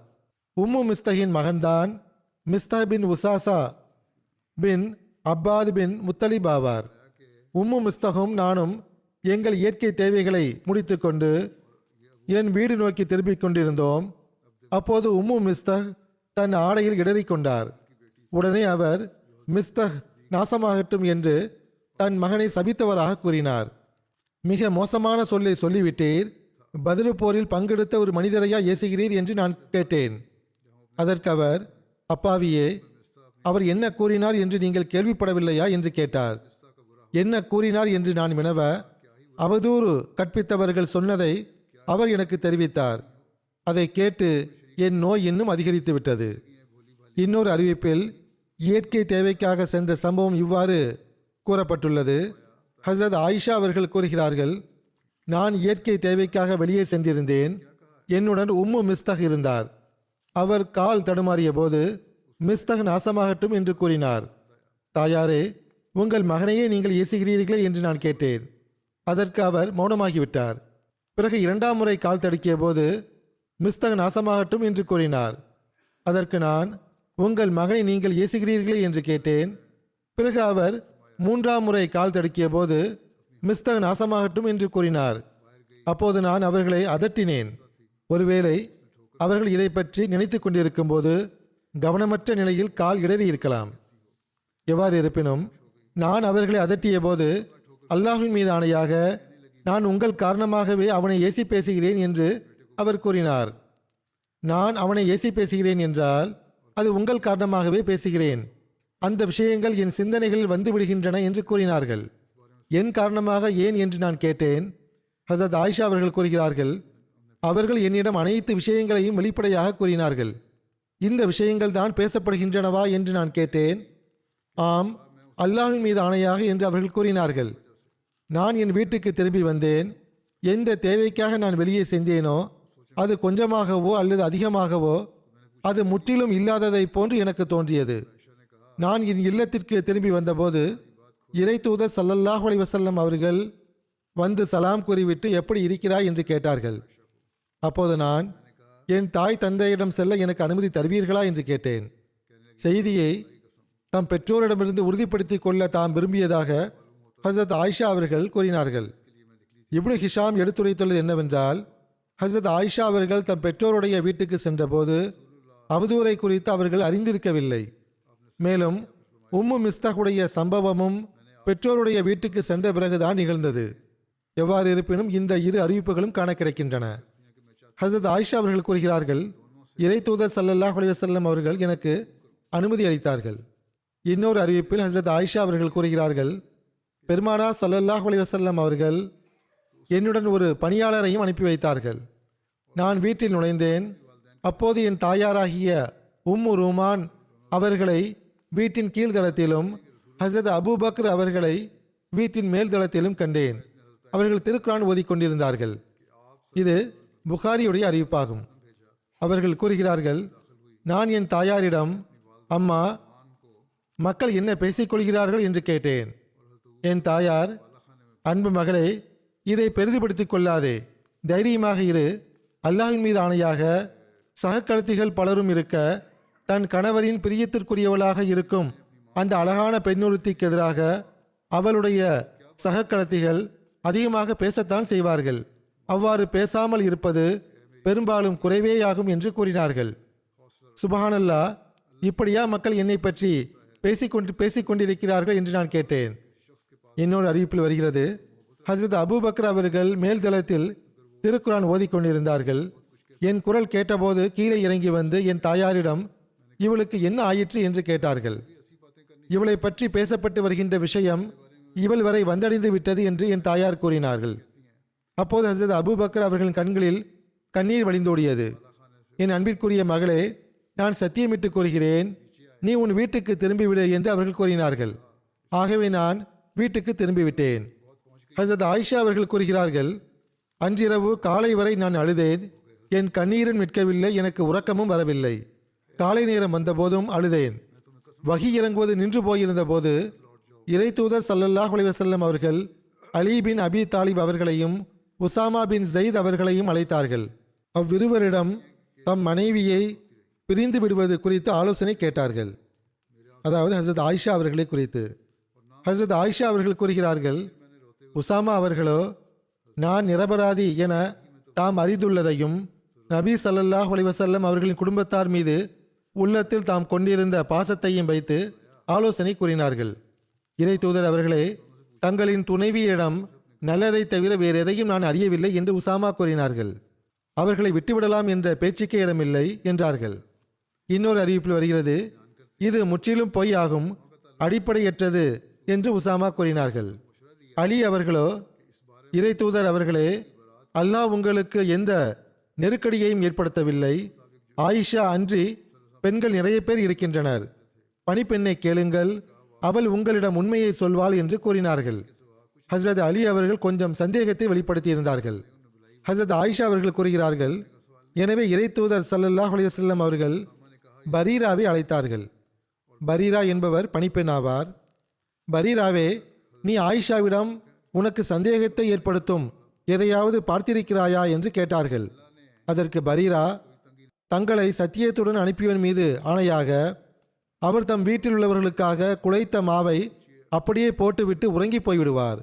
உம்மு மிஸ்தகின் மகன்தான் மிஸ்தஹ் பின் உசாசா பின் அப்பாத் பின் முத்தலிப் ஆவார். உம்மு மிஸ்தகும் நானும் எங்கள் இயற்கை தேவைகளை முடித்துக்கொண்டு என் வீடு நோக்கி திரும்பிக் கொண்டிருந்தோம். அப்போது உம்மு மிஸ்தஹ் தன் ஆடையில் இடறிக்கொண்டார். உடனே அவர் மிஸ்தஹ் நாசமாகட்டும் என்று தன் மகனை சபித்தவராக கூறினார். மிக மோசமான சொல்லை சொல்லிவிட்டீர், பதிலு போரில் பங்கெடுத்த ஒரு மனிதரையா ஏசுகிறீர் என்று நான் கேட்டேன். அதற்கு அவர், அப்பாவியே, அவர் என்ன கூறினார் என்று நீங்கள் கேள்விப்படவில்லையா என்று கேட்டார். என்ன கூறினார் என்று நான் வினவ, அவதூறு கற்பித்தவர்கள் சொன்னதை அவர் எனக்கு தெரிவித்தார். அதை கேட்டு என் நோய் இன்னும் அதிகரித்து விட்டது. இன்னொரு அறிவிப்பில் இயற்கை தேவைக்காக சென்ற சம்பவம் இவ்வாறு கூறப்பட்டுள்ளது. ஹசரத் ஆயிஷா அவர்கள் கூறுகிறார்கள், நான் இயற்கை தேவைக்காக வெளியே சென்றிருந்தேன். என்னுடன் உம்மு மிஸ்தக் இருந்தார். அவர் கால் தடுமாறிய போது மிஸ்தக் நாசமாகட்டும் என்று கூறினார். தாயாரே, உங்கள் மகனையே நீங்கள் ஏசுகிறீர்களே என்று நான் கேட்டேன். அதற்கு அவர் மௌனமாகிவிட்டார். பிறகு இரண்டாம் முறை கால் தடுக்கிய போது மிஸ்தக் நாசமாகட்டும் என்று கூறினார். அதற்கு நான், உங்கள் மகனை நீங்கள் ஏசுகிறீர்களே என்று கேட்டேன். பிறகு அவர் மூன்றாம் முறை கால் தடுக்கிய போது மிஸ்தக் நாசமாகட்டும் என்று கூறினார். அப்போது நான் அவர்களை அதட்டினேன். ஒருவேளை அவர்கள் இதை பற்றி நினைத்து கொண்டிருக்கும் போது கவனமற்ற நிலையில் கால் இடறி இருக்கலாம். எவ்வாறு இருப்பினும் நான் அவர்களை அதட்டிய போது அல்லாஹ்வின் மீது ஆணையாக நான் உங்கள் காரணமாகவே அவனை ஏசி பேசுகிறேன் என்று அவர் கூறினார். நான் அவனை ஏசி பேசுகிறேன் என்றால் அது உங்கள் காரணமாகவே பேசுகிறேன். அந்த விஷயங்கள் என் சிந்தனைகளில் வந்து விடுகின்றன என்று கூறினார்கள். என் காரணமாக ஏன் என்று நான் கேட்டேன். ஹசரத் ஆயிஷா அவர்கள் கூறுகிறார்கள், அவர்கள் என்னிடம் அனைத்து விஷயங்களையும் வெளிப்படையாக கூறினார்கள். இந்த விஷயங்கள் தான் பேசப்படுகின்றனவா என்று நான் கேட்டேன். ஆம், அல்லாஹ்வின் மீது ஆணையாக என்று அவர்கள் கூறினார்கள். நான் என் வீட்டுக்கு திரும்பி வந்தேன். எந்த தேவைக்காக நான் வெளியே சென்றேனோ அது கொஞ்சமாகவோ அல்லது அதிகமாகவோ அது முற்றிலும் இல்லாததை போன்று எனக்கு தோன்றியது. நான் என் இல்லத்திற்கு திரும்பி வந்தபோது இறை தூதர் ஸல்லல்லாஹு அலைஹி வஸல்லம் அவர்கள் வந்து சலாம் கூறிவிட்டு எப்படி இருக்கிறாய் என்று கேட்டார்கள். அப்போது நான் என் தாய் தந்தையிடம் செல்ல எனக்கு அனுமதி தருவீர்களா என்று கேட்டேன். செய்தியை தம் பெற்றோரிடமிருந்து உறுதிப்படுத்திக் கொள்ள தாம் விரும்பியதாக ஹசரத் ஆயிஷா அவர்கள் கூறினார்கள். இப்னு ஹிஷாம் எடுத்துரைத்துள்ளது என்னவென்றால், ஹசரத் ஆயிஷா அவர்கள் தம் பெற்றோருடைய வீட்டுக்கு சென்றபோது அவதூறை குறித்து அவர்கள் அறிந்திருக்கவில்லை. மேலும் உம்மு மிஸ்தகுடைய சம்பவமும் பெற்றோருடைய வீட்டுக்கு சென்ற பிறகுதான் நிகழ்ந்தது. எவ்வாறு இருப்பினும் இந்த இரு அறிவிப்புகளும் காண கிடைக்கின்றன. ஹசரத் ஆயிஷா அவர்கள் கூறுகிறார்கள், இறை தூதர் ஸல்லல்லாஹு அலைஹி வஸல்லம் அவர்கள் எனக்கு அனுமதி அளித்தார்கள். இன்னொரு அறிவிப்பில் ஹசரத் ஆயிஷா அவர்கள் கூறுகிறார்கள், பெருமானார் ஸல்லல்லாஹு அலைஹி வஸல்லம் அவர்கள் என்னுடன் ஒரு பணியாளரையும் அனுப்பி வைத்தார்கள். நான் வீட்டில் நுழைந்தேன். அப்போது என் தாயாராகிய உம்மு ரூமான் அவர்களை வீட்டின் கீழ்தளத்திலும் ஹசரத் அபூபக்கர் அவர்களை வீட்டின் மேல்தளத்திலும் கண்டேன். அவர்கள் திருக்குரான் ஓதிக்கொண்டிருந்தார்கள். இது புகாரியுடைய அறிவிப்பாகும். அவர்கள் கூறுகிறார்கள், நான் என் தாயாரிடம், அம்மா, மக்கள் என்ன பேசிக்கொள்கிறார்கள் என்று கேட்டேன். என் தாயார், அன்பு மகளே, இதை பெரிதுபடுத்திக் கொள்ளாதே, தைரியமாக இரு. அல்லாஹ்வின் மீது ஆணையாக சகக்கடத்திகள் பலரும் இருக்க தன் கணவரின் பிரியத்திற்குரியவளாக இருக்கும் அந்த அழகான பெண்ணுறுத்திக்கு எதிராக அவளுடைய சகக்கடத்திகள் அதிகமாக பேசத்தான் செய்வார்கள். அவ்வாறு பேசாமல் இருப்பது பெரும்பாலும் குறைவேயாகும் என்று கூறினார்கள். சுபஹானல்லாஹ், இப்படியா மக்கள் என்னை பற்றி பேசிக்கொண்டிருக்கிறார்கள் என்று நான் கேட்டேன். இன்னொரு அறிவிப்பில் வருகிறது, ஹசரத் அபூபக்கர் அவர்கள் மேல்தளத்தில் திருக்குரான் ஓதிக்கொண்டிருந்தார்கள். என் குரல் கேட்டபோது கீழே இறங்கி வந்து என் தாயாரிடம் இவளுக்கு என்ன ஆயிற்று என்று கேட்டார்கள். இவளை பற்றி பேசப்பட்டு வருகின்ற விஷயம் இவள் வரை வந்தடைந்து விட்டது என்று என் தாயார் கூறினார்கள். அப்போது ஹசரத் அபூபக்கர் அவர்களின் கண்களில் கண்ணீர் வழிந்தோடியது. என் அன்பிற்குரிய மகளே, நான் சத்தியமிட்டு கூறுகிறேன், நீ உன் வீட்டுக்கு திரும்பிவிடு என்று அவர்கள் கூறினார்கள். ஆகவே நான் வீட்டுக்கு திரும்பிவிட்டேன். ஹசரத் ஆயிஷா அவர்கள் கூறுகிறார்கள், அன்றிரவு காலை வரை நான் அழுதேன். என் கண்ணீரும் நிற்கவில்லை, எனக்கு உறக்கமும் வரவில்லை. காலை நேரம் வந்தபோதும் அழுதேன். வஹி இறங்குவது நின்று போயிருந்த போது இறை தூதர் ஸல்லல்லாஹு அலைஹி வஸல்லம் அவர்கள் அலி பின் அபி தாலிப் அவர்களையும் உசாமா பின் ஜெயித் அவர்களையும் அழைத்தார்கள். அவ்விருவரிடம் தம் மனைவியை பிரிந்து விடுவது குறித்து ஆலோசனை கேட்டார்கள். அதாவது ஹசரத் ஆயிஷா அவர்களை குறித்து. ஹசரத் ஆயிஷா அவர்கள் கூறுகிறார்கள், உசாமா அவர்களோ நான் நிரபராதி என தாம் அறிந்துள்ளதையும் நபி ஸல்லல்லாஹு அலைஹி வஸல்லம் அவர்களின் குடும்பத்தார் மீது உள்ளத்தில் தாம் கொண்டிருந்த பாசத்தையும் வைத்து ஆலோசனை கூறினார்கள். இறை தூதர் அவர்களே, தங்களின் துணைவியிடம் நல்லதை தவிர வேறு எதையும் நான் அறியவில்லை என்று உசாமா கூறினார்கள். அவர்களை விட்டுவிடலாம் என்ற பேச்சுக்கே இடமில்லை என்றார்கள். இன்னொரு அறிவிப்பில் வருகிறது, இது முற்றிலும் பொய் ஆகும், அடிப்படையற்றது என்று உசாமா கூறினார்கள். அலி அவர்களோ, இறை தூதர் அவர்களே, அல்லாஹ் உங்களுக்கு எந்த நெருக்கடியையும் ஏற்படுத்தவில்லை. ஆயிஷா அன்றி பெண்கள் நிறைய பேர் இருக்கின்றனர். பணிப்பெண்ணை கேளுங்கள், அவள் உங்களிடம் உண்மையை சொல்வாள் என்று கூறினார்கள். ஹசரத் அலி அவர்கள் கொஞ்சம் சந்தேகத்தை வெளிப்படுத்தியிருந்தார்கள். ஹசரத் ஆயிஷா அவர்கள் கூறுகிறார்கள், எனவே இறை தூதர் ஸல்லல்லாஹு அலைஹி வஸல்லம் அவர்கள் பரீராவை அழைத்தார்கள். பரீரா என்பவர் பணிப்பெண் ஆவார். பரீராவே, நீ ஆயிஷாவிடம் உனக்கு சந்தேகத்தை ஏற்படுத்தும் எதையாவது பார்த்திருக்கிறாயா என்று கேட்டார்கள். அதற்கு பரீரா, தங்களை சத்தியத்துடன் அனுப்பியவன் மீது ஆணையாக அவர் தம் வீட்டில் உள்ளவர்களுக்காக குழைத்த மாவை அப்படியே போட்டுவிட்டு உறங்கி போய்விடுவார்.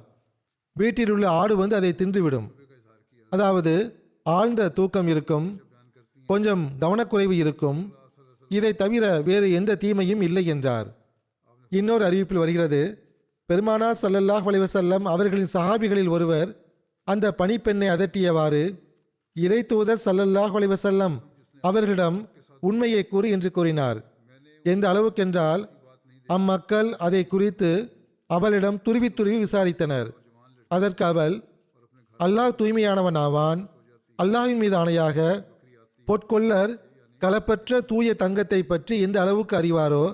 வீட்டில் உள்ள ஆடு வந்து அதை தின்றுவிடும். அதாவது ஆழ்ந்த தூக்கம் இருக்கும், கொஞ்சம் கவனக்குறைவு இருக்கும், இதை தவிர வேறு எந்த தீமையும் இல்லை என்றார். இன்னொரு அறிவிப்பில் வருகிறது, பெருமானா ஸல்லல்லாஹு அலைஹி வஸல்லம் அவர்களின் சஹாபிகளில் ஒருவர் அந்த பணிப்பெண்ணை அதட்டியவாறு, இறை தூதர் ஸல்லல்லாஹு அலைஹி வஸல்லம் அவர்களிடம் உண்மையை கூறு என்று கூறினார். எந்த அளவுக்கென்றால் அம்மக்கள் அதை குறித்து அவளிடம் துருவி துருவி விசாரித்தனர். அதற்கு அவள், அல்லாஹ் தூய்மையானவன் ஆவான், அல்லாஹ்வின் மீது ஆணையாக பொற்கொள்ளர் களப்பற்ற தூய தங்கத்தை பற்றி எந்த அளவுக்கு அறிவாரோ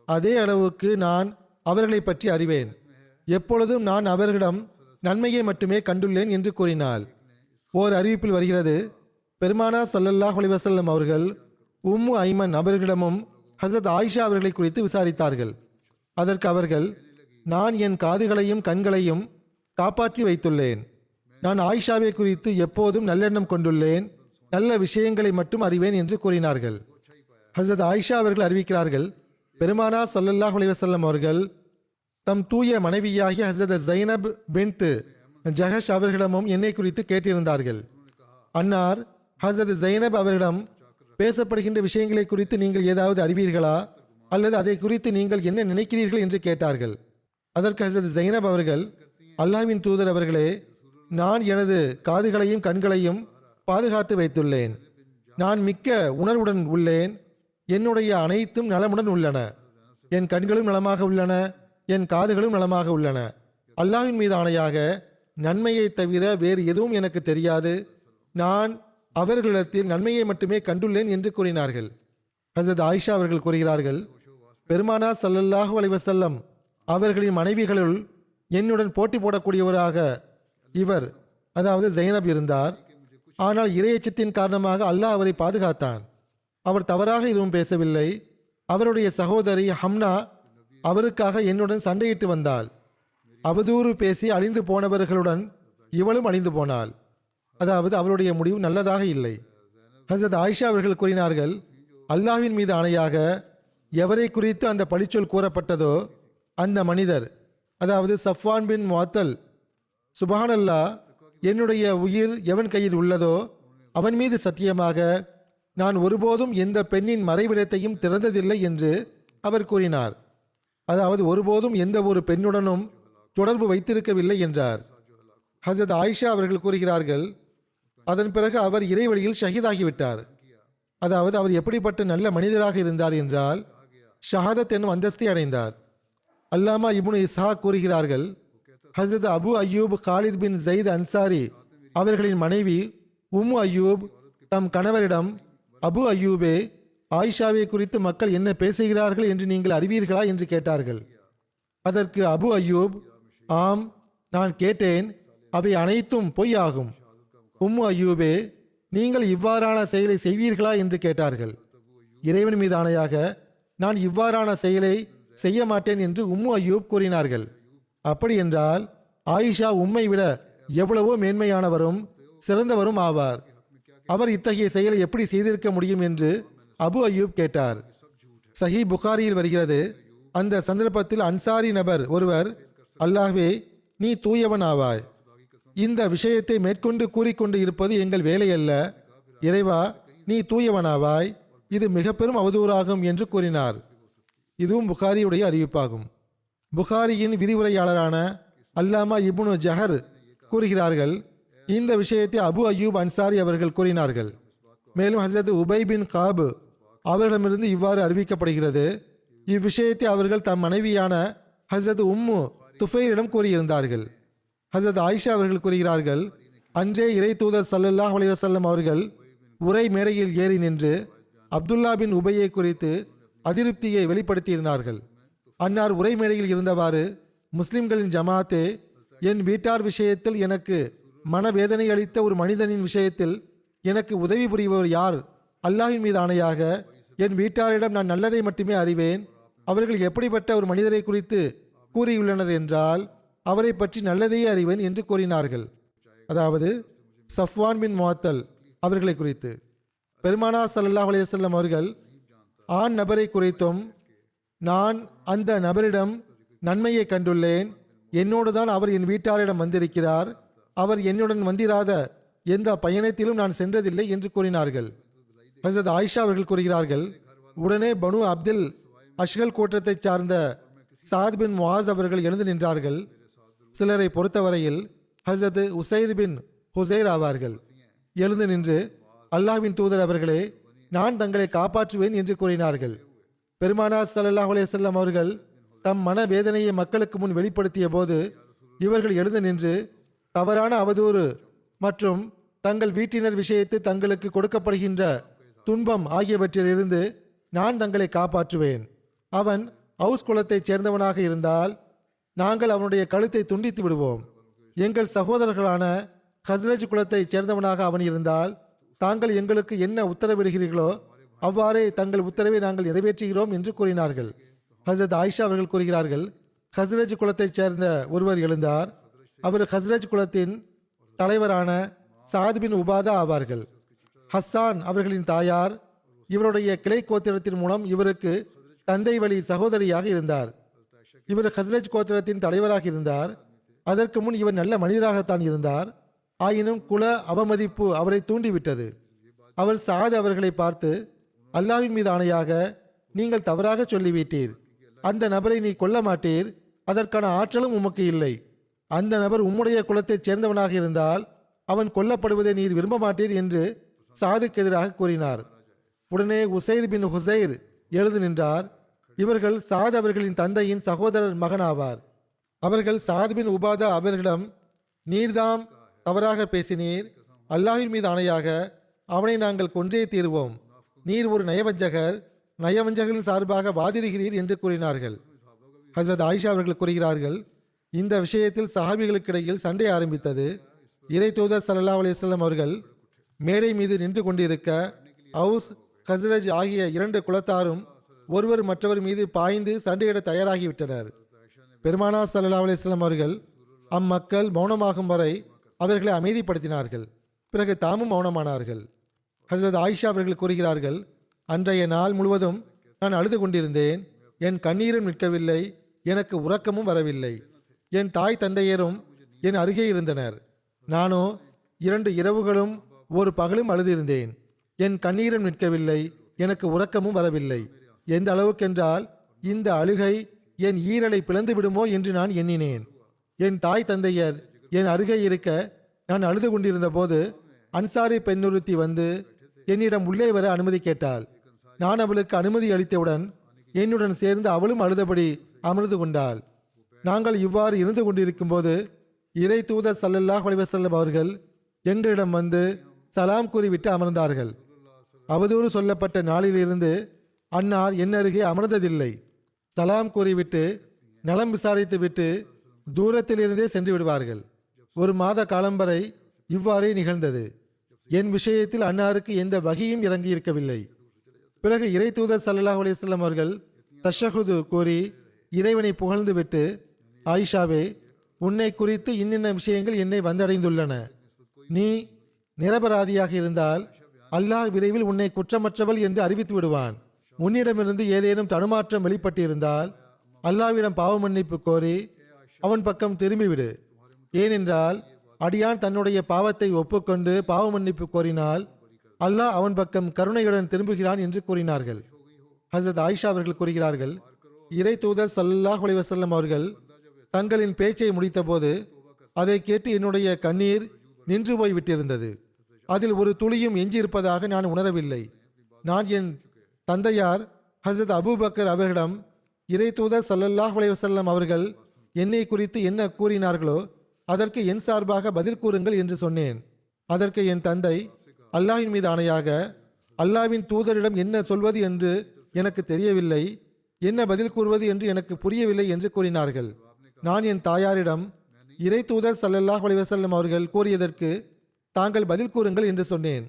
அதே அளவுக்கு நான் அவர்களை பற்றி அறிவேன். எப்பொழுதும் நான் அவர்களிடம் நன்மையை மட்டுமே கண்டுள்ளேன் என்று கூறினாள். ஓர் அறிவிப்பில் வருகிறது, பெருமானா ஸல்லல்லாஹு அலைஹி வஸல்லம் அவர்கள் உம்மு ஐமன் அவர்களிடமும் ஹஸரத் ஆயிஷா அவர்களை குறித்து விசாரித்தார்கள். அதற்கு அவர்கள், நான் என் காதுகளையும் கண்களையும் காப்பாற்றி வைத்துள்ளேன். நான் ஆயிஷாவை குறித்து எப்போதும் நல்லெண்ணம் கொண்டுள்ளேன், நல்ல விஷயங்களை மட்டும் அறிவேன் என்று கூறினார்கள். ஹஸரத் ஆயிஷா அவர்கள் அறிவிக்கிறார்கள், பெருமானா ஸல்லல்லாஹு அலைஹி வஸல்லம் அவர்கள் தம் தூய மனைவியாகிய ஹஸரத் ஸைனப் பின்த் ஜஹஷ் அவர்களிடமும் என்னை குறித்து கேட்டிருந்தார்கள். அன்னார் ஹஸரத் ஸைனப் அவர்களிடம், பேசப்படுகின்ற விஷயங்களை குறித்து நீங்கள் ஏதாவது அறிவீர்களா அல்லது அதை குறித்து நீங்கள் என்ன நினைக்கிறீர்கள் என்று கேட்டார்கள். அதற்கு ஹஸரத் ஸைனப் அவர்கள், அல்லாஹ்வின் தூதர் அவர்களே, நான் எனது காதுகளையும் கண்களையும் பாதுகாத்து வைத்துள்ளேன். நான் மிக்க உணர்வுடன் உள்ளேன். என்னுடைய அனைத்தும் நலமுடன் உள்ளன. என் கண்களும் நலமாக உள்ளன, என் காதுகளும் நலமாக உள்ளன. அல்லாஹ்வின் மீது ஆணையாக நன்மையை தவிர வேறு எதுவும் எனக்கு தெரியாது. நான் அவர்களிடத்தில் நன்மையை மட்டுமே கண்டுள்ளேன் என்று கூறினார்கள். ஹஸரத் ஆயிஷா அவர்கள் கூறுகிறார்கள், பெருமானா ஸல்லல்லாஹு அலைஹி வஸல்லம் அவர்களின் மனைவிகளுள் என்னுடன் போட்டி போடக்கூடியவராக இவர், அதாவது ஸைனப் இருந்தார். ஆனால் இறையச்சத்தின் காரணமாக அல்லாஹ் அவரை பாதுகாத்தான். அவர் தவறாக எதுவும் பேசவில்லை. அவருடைய சகோதரி ஹம்னா அவருக்காக என்னுடன் சண்டையிட்டு வந்தாள். அவதூறு பேசி அழிந்து போனவர்களுடன் இவளும் அழிந்து போனாள். அதாவது அவளுடைய முடிவு நல்லதாக இல்லை. ஹஸரத் ஆயிஷா அவர்கள் கூறினார்கள், அல்லாஹ்வின் மீது ஆணையாக எவரை குறித்து அந்த பழிச்சொல் கூறப்பட்டதோ அந்த மனிதர், அதாவது சஃப்வான் பின் முஅத்தல், சுப்ஹானல்லாஹ், என்னுடைய உயிர் எவன் கையில் உள்ளதோ அவன் மீது சத்தியமாக நான் ஒருபோதும் எந்த பெண்ணின் மறைவிடத்தையும் திறந்ததில்லை என்று அவர் கூறினார். அதாவது ஒருபோதும் எந்த ஒரு பெண்ணுடனும் தொடர்பு வைத்திருக்கவில்லை என்றார். ஹஸரத் ஆயிஷா அவர்கள் கூறுகிறார்கள், அதன் பிறகு அவர் இறைவழியில் ஷஹீதாகிவிட்டார். அதாவது அவர் எப்படிப்பட்ட நல்ல மனிதராக இருந்தார் என்றால் ஷஹாதத் என்னும் அந்தஸ்தை அடைந்தார். அல்லாமா இப்னு இஸ்ஹாக் கூறுகிறார்கள், ஹஸரத் Abu Ayyub Khalid bin Zaid Ansari அவர்களின் மனைவி உம்மு அய்யூப் தம் கணவரிடம், அபு அய்யூபே, ஆயிஷாவை குறித்து மக்கள் என்ன பேசுகிறார்கள் என்று நீங்கள் அறிவீர்களா என்று கேட்டார்கள். அதற்கு அபு அய்யூப், ஆம், நான் கேட்டேன், அவை அனைத்தும் பொய் ஆகும். உம்மு அய்யூபே, நீங்கள் இவ்வாறான செயலை செய்வீர்களா என்று கேட்டார்கள். இறைவன் மீது ஆணையாக நான் இவ்வாறான செயலை செய்ய மாட்டேன் என்று உம்மு அய்யூப் கூறினார்கள். அப்படி என்றால் ஆயிஷா உம்மை விட எவ்வளவோ மேன்மையானவரும் சிறந்தவரும் ஆவார். அவர் இத்தகைய செயலை எப்படி செய்திருக்க முடியும் என்று அபு அய்யூப் கேட்டார். சஹி புகாரியில் வருகிறது, அந்த சந்தர்ப்பத்தில் அன்சாரி நபர் ஒருவர், அல்லாஹ்வே, நீ தூயவன் ஆவாய், இந்த விஷயத்தை மேற்கொண்டு கூறிக்கொண்டு இருப்பது எங்கள் வேலையல்ல. இறைவா, நீ தூயவனாவாய், இது மிக பெரும் அவதூறாகும் என்று கூறினார். இதுவும் புகாரியுடைய அறிவிப்பாகும். புகாரியின் விரிவுரையாளரான அல்லாமா இப்னு ஜஹர் கூறுகிறார்கள், இந்த விஷயத்தை அபு அய்யூப் அன்சாரி அவர்கள் கூறினார்கள். மேலும் ஹஸரத் உபை பின் காப் அவர்களிடமிருந்து இவ்வாறு அறிவிக்கப்படுகிறது, இவ்விஷயத்தை அவர்கள் தம் மனைவியான ஹஸரத் உம்மு துஃபைலிடம் கூறியிருந்தார்கள். ஹஸரத் ஆயிஷா அவர்கள் கூறுகிறார்கள், அன்றே இறை தூதர் ஸல்லல்லாஹு அலைஹி வஸல்லம் அவர்கள் உரை மேடையில் ஏறி நின்று அப்துல்லா பின் உபையை குறித்து அதிருப்தியை வெளிப்படுத்தியிருந்தார்கள். அன்னார் உரை மேடையில் இருந்தவாறு, முஸ்லிம்களின் ஜமாத்தே, என் வீட்டார் விஷயத்தில் எனக்கு மனவேதனை அளித்த ஒரு மனிதனின் விஷயத்தில் எனக்கு உதவி புரிபவர் யார்? அல்லாஹ்வின் மீது ஆணையாக என் வீட்டாரிடம் நான் நல்லதை மட்டுமே அறிவேன். அவர்கள் எப்படிப்பட்ட ஒரு மனிதரை குறித்து கூறியுள்ளனர் என்றால் அவரை பற்றி நல்லதையே அறிவேன் என்று கூறினார்கள். அதாவது சஃப்வான் பின் முஅத்தல் அவர்களை குறித்து. பெருமானா ஸல்லல்லாஹு அலைஹி வஸல்லம் அவர்கள் ஆண் நபரை குறித்தும், நான் அந்த நபரிடம் நன்மையை கண்டுள்ளேன், என்னோடு தான் அவர் என் வீட்டாரிடம் வந்திருக்கிறார். அவர் என்னுடன் வந்திராத எந்த பயணத்திலும் நான் சென்றதில்லை என்று கூறினார்கள். ஹசரத் ஆயிஷா அவர்கள் கூறுகிறார்கள், உடனே பனு அப்துல் அஷ்கல் கூட்டத்தைச் சார்ந்த சாத் பின் முஆஸ் அவர்கள் எழுந்து நின்றார்கள். சிலரை பொறுத்தவரையில் ஹசரத் உசைத் பின் ஹுசைர் ஆவார்கள். எழுந்து நின்று, அல்லாஹ்வின் தூதர் அவர்களே, நான் தங்களை காப்பாற்றுவேன் என்று கூறினார்கள். பெருமானார் ஸல்லல்லாஹு அலைஹி வஸல்லம் அவர்கள் தம் மனவேதனையை மக்களுக்கு முன் வெளிப்படுத்திய போது இவர்கள் எழுந்து நின்று, தவறான அவதூறு மற்றும் தங்கள் வீட்டினர் விஷயத்தில் தங்களுக்கு கொடுக்கப்படுகின்ற துன்பம் ஆகியவற்றிலிருந்து நான் தங்களை காப்பாற்றுவேன். அவன் ஹவுஸ் குலத்தைச் சேர்ந்தவனாக இருந்தால் நாங்கள் அவனுடைய கழுத்தை துண்டித்து விடுவோம். எங்கள் சகோதரர்களான ஹஸ்ரஜ் குலத்தைச் சேர்ந்தவனாக அவன் இருந்தால் தாங்கள் எங்களுக்கு என்ன உத்தரவிடுகிறீர்களோ அவ்வாறே தங்கள் உத்தரவை நாங்கள் நிறைவேற்றுகிறோம் என்று கூறினார்கள். ஹசரத் ஆயிஷா அவர்கள் கூறுகிறார்கள், ஹஸ்ரஜ் குலத்தைச் சேர்ந்த ஒருவர் எழுந்தார். அவர் ஹஸ்ரஜ் குலத்தின் தலைவரான சாத் பின் உபாதா ஆவார்கள். ஹஸ்ஸான் அவர்களின் தாயார் இவருடைய கிளை கோத்திரத்தின் மூலம் இவருக்கு தந்தை வழி சகோதரியாக இருந்தார். இவர் ஹஸ்ரஜ் கோத்திரத்தின் தலைவராக இருந்தார். அதற்கு முன் இவர் நல்ல மனிதராகத்தான் இருந்தார். ஆயினும் குல அவமதிப்பு அவரை தூண்டிவிட்டது. அவர் சாத் அவர்களை பார்த்து, அல்லாஹ்வின் மீது ஆணையாக நீங்கள் தவறாக சொல்லிவிட்டீர். அந்த நபரை நீ கொல்ல மாட்டீர். அதற்கான ஆற்றலும் உமக்கு இல்லை. அந்த நபர் உம்முடைய குலத்தைச் சேர்ந்தவனாக இருந்தால் அவன் கொல்லப்படுவதை நீர் விரும்ப மாட்டீர் என்று சாதுக்கு எதிராக கூறினார். உடனே உசைத் பின் ஹுசைர் எழுந்து நின்றார். இவர்கள் சாத் அவர்களின் தந்தையின் சகோதரர் மகனாவார். அவர்கள் சாத் பின் உபாதா அவர்களிடம், நீர்தாம் தவறாக பேசினீர். அல்லாஹ்வின் மீது ஆணையாக அவனை நாங்கள் கொன்றே தீருவோம். நீர் ஒரு நயவஞ்சகர், நயவஞ்சகரின் சார்பாக வாதிடுகிறீர் என்று கூறினார்கள். ஹசரத் ஆயிஷா அவர்கள் கூறுகிறார்கள், இந்த விஷயத்தில் சஹாபிகளுக்கிடையில் சண்டை ஆரம்பித்தது. இறை தூதர் ஸல்லல்லாஹு அலைஹி வஸல்லம் அவர்கள் மேடை மீது நின்று கொண்டிருக்க அவுஸ் ஹஸ்ரஜ் ஆகிய இரண்டு குலத்தாரும் ஒருவர் மற்றவர் மீது பாய்ந்து சண்டையிட தயாராகிவிட்டனர். பெருமானார் ஸல்லல்லாஹு அலைஹி வஸல்லம் அவர்கள் அம்மக்கள் மௌனமாகும் வரை அவர்களை அமைதிப்படுத்தினார்கள். பிறகு தாமும் மௌனமானார்கள். ஹசரத் ஆயிஷா அவர்கள் கூறுகிறார்கள், அன்றைய நாள் முழுவதும் நான் அழுது கொண்டிருந்தேன். என் கண்ணீரும் நிற்கவில்லை, எனக்கு உறக்கமும் வரவில்லை. என் தாய் தந்தையரும் என் அருகே இருந்தனர். நானோ 2 இரவுகளும் ஒரு பகலும் அழுதிருந்தேன். என் கண்ணீரும் நிற்கவில்லை, எனக்கு உறக்கமும் வரவில்லை. எந்த அளவுக்கென்றால் இந்த அழுகை என் ஈரலை பிளந்து விடுமோ என்று நான் எண்ணினேன். என் தாய் தந்தையர் என் அருகே இருக்க நான் அழுது கொண்டிருந்த போது அன்சாரி பெண்ணுறுத்தி வந்து என்னிடம் உள்ளே வர அனுமதி கேட்டாள். நான் அவளுக்கு அனுமதி அளித்தவுடன் என்னுடன் சேர்ந்து அவளும் அழுதபடி அமர்ந்து கொண்டாள். நாங்கள் இவ்வாறு இருந்து கொண்டிருக்கும் போது இறை தூதர் ஸல்லல்லாஹு அலைஹி வஸல்லம் அவர்கள் எங்களிடம் வந்து சலாம் கூறிவிட்டு அமர்ந்தார்கள். அவதூறு சொல்லப்பட்ட நாளிலிருந்து அன்னார் என் அருகே அமர்ந்ததில்லை. சலாம் கூறிவிட்டு நலம் விசாரித்துவிட்டு தூரத்திலிருந்தே சென்று விடுவார்கள். 1 மாத காலம் வரை இவ்வாறே நிகழ்ந்தது. என் விஷயத்தில் அன்னாருக்கு எந்த வகையும் இறங்கி இருக்கவில்லை. பிறகு இறை தூதர் ஸல்லல்லாஹு அலைஹி வஸல்லம் அவர்கள் தஷஹுது கூறி இறைவனை புகழ்ந்துவிட்டு, ஆயிஷாவே, உன்னை குறித்து இன்னின்ன விஷயங்கள் என்னை வந்தடைந்துள்ளன. நீ நிரபராதியாக இருந்தால் அல்லாஹ் விரைவில் உன்னை குற்றமற்றவள் என்று அறிவித்து விடுவான். உன்னிடமிருந்து ஏதேனும் தடுமாற்றம் வெளிப்பட்டிருந்தால் அல்லாஹ்விடம் பாவ மன்னிப்பு கோரி அவன் பக்கம் திரும்பிவிடு. ஏனென்றால் அடியான் தன்னுடைய பாவத்தை ஒப்புக்கொண்டு பாவ மன்னிப்பு கோரினால் அல்லாஹ் அவன் பக்கம் கருணையுடன் திரும்புகிறான் என்று கூறினார்கள். ஹசரத் ஆயிஷா அவர்கள் கூறுகிறார்கள், இறை தூதர் ஸல்லல்லாஹு அலைஹி வஸல்லம் அவர்கள் தங்களின் பேச்சை முடித்தபோது அதை கேட்டு என்னுடைய கண்ணீர் நின்று போய் விட்டிருந்தது. அதில் ஒரு துளியும் எஞ்சியிருப்பதாக நான் உணரவில்லை. நான் என் தந்தையார் ஹசரத் அபூபக்கர் அவர்களிடம் இறை தூதர் ஸல்லல்லாஹு அலைஹி வஸல்லம் அவர்கள் என்னை குறித்து என்ன கூறினார்களோ அதற்கு என் சார்பாக பதில் கூறுங்கள் என்று சொன்னேன். அதற்கு என் தந்தை, அல்லாஹ்வின் மீது ஆணையாக அல்லாஹ்வின் தூதரிடம் என்ன சொல்வது என்று எனக்கு தெரியவில்லை, என்ன பதில் கூறுவது என்று எனக்கு புரியவில்லை என்று கூறினார்கள். நான் என் தாயாரிடம் இறை தூதர் ஸல்லல்லாஹு அலைஹி வஸல்லம் அவர்கள் கூறியதற்கு தாங்கள் பதில் கூறுங்கள் என்று சொன்னேன்.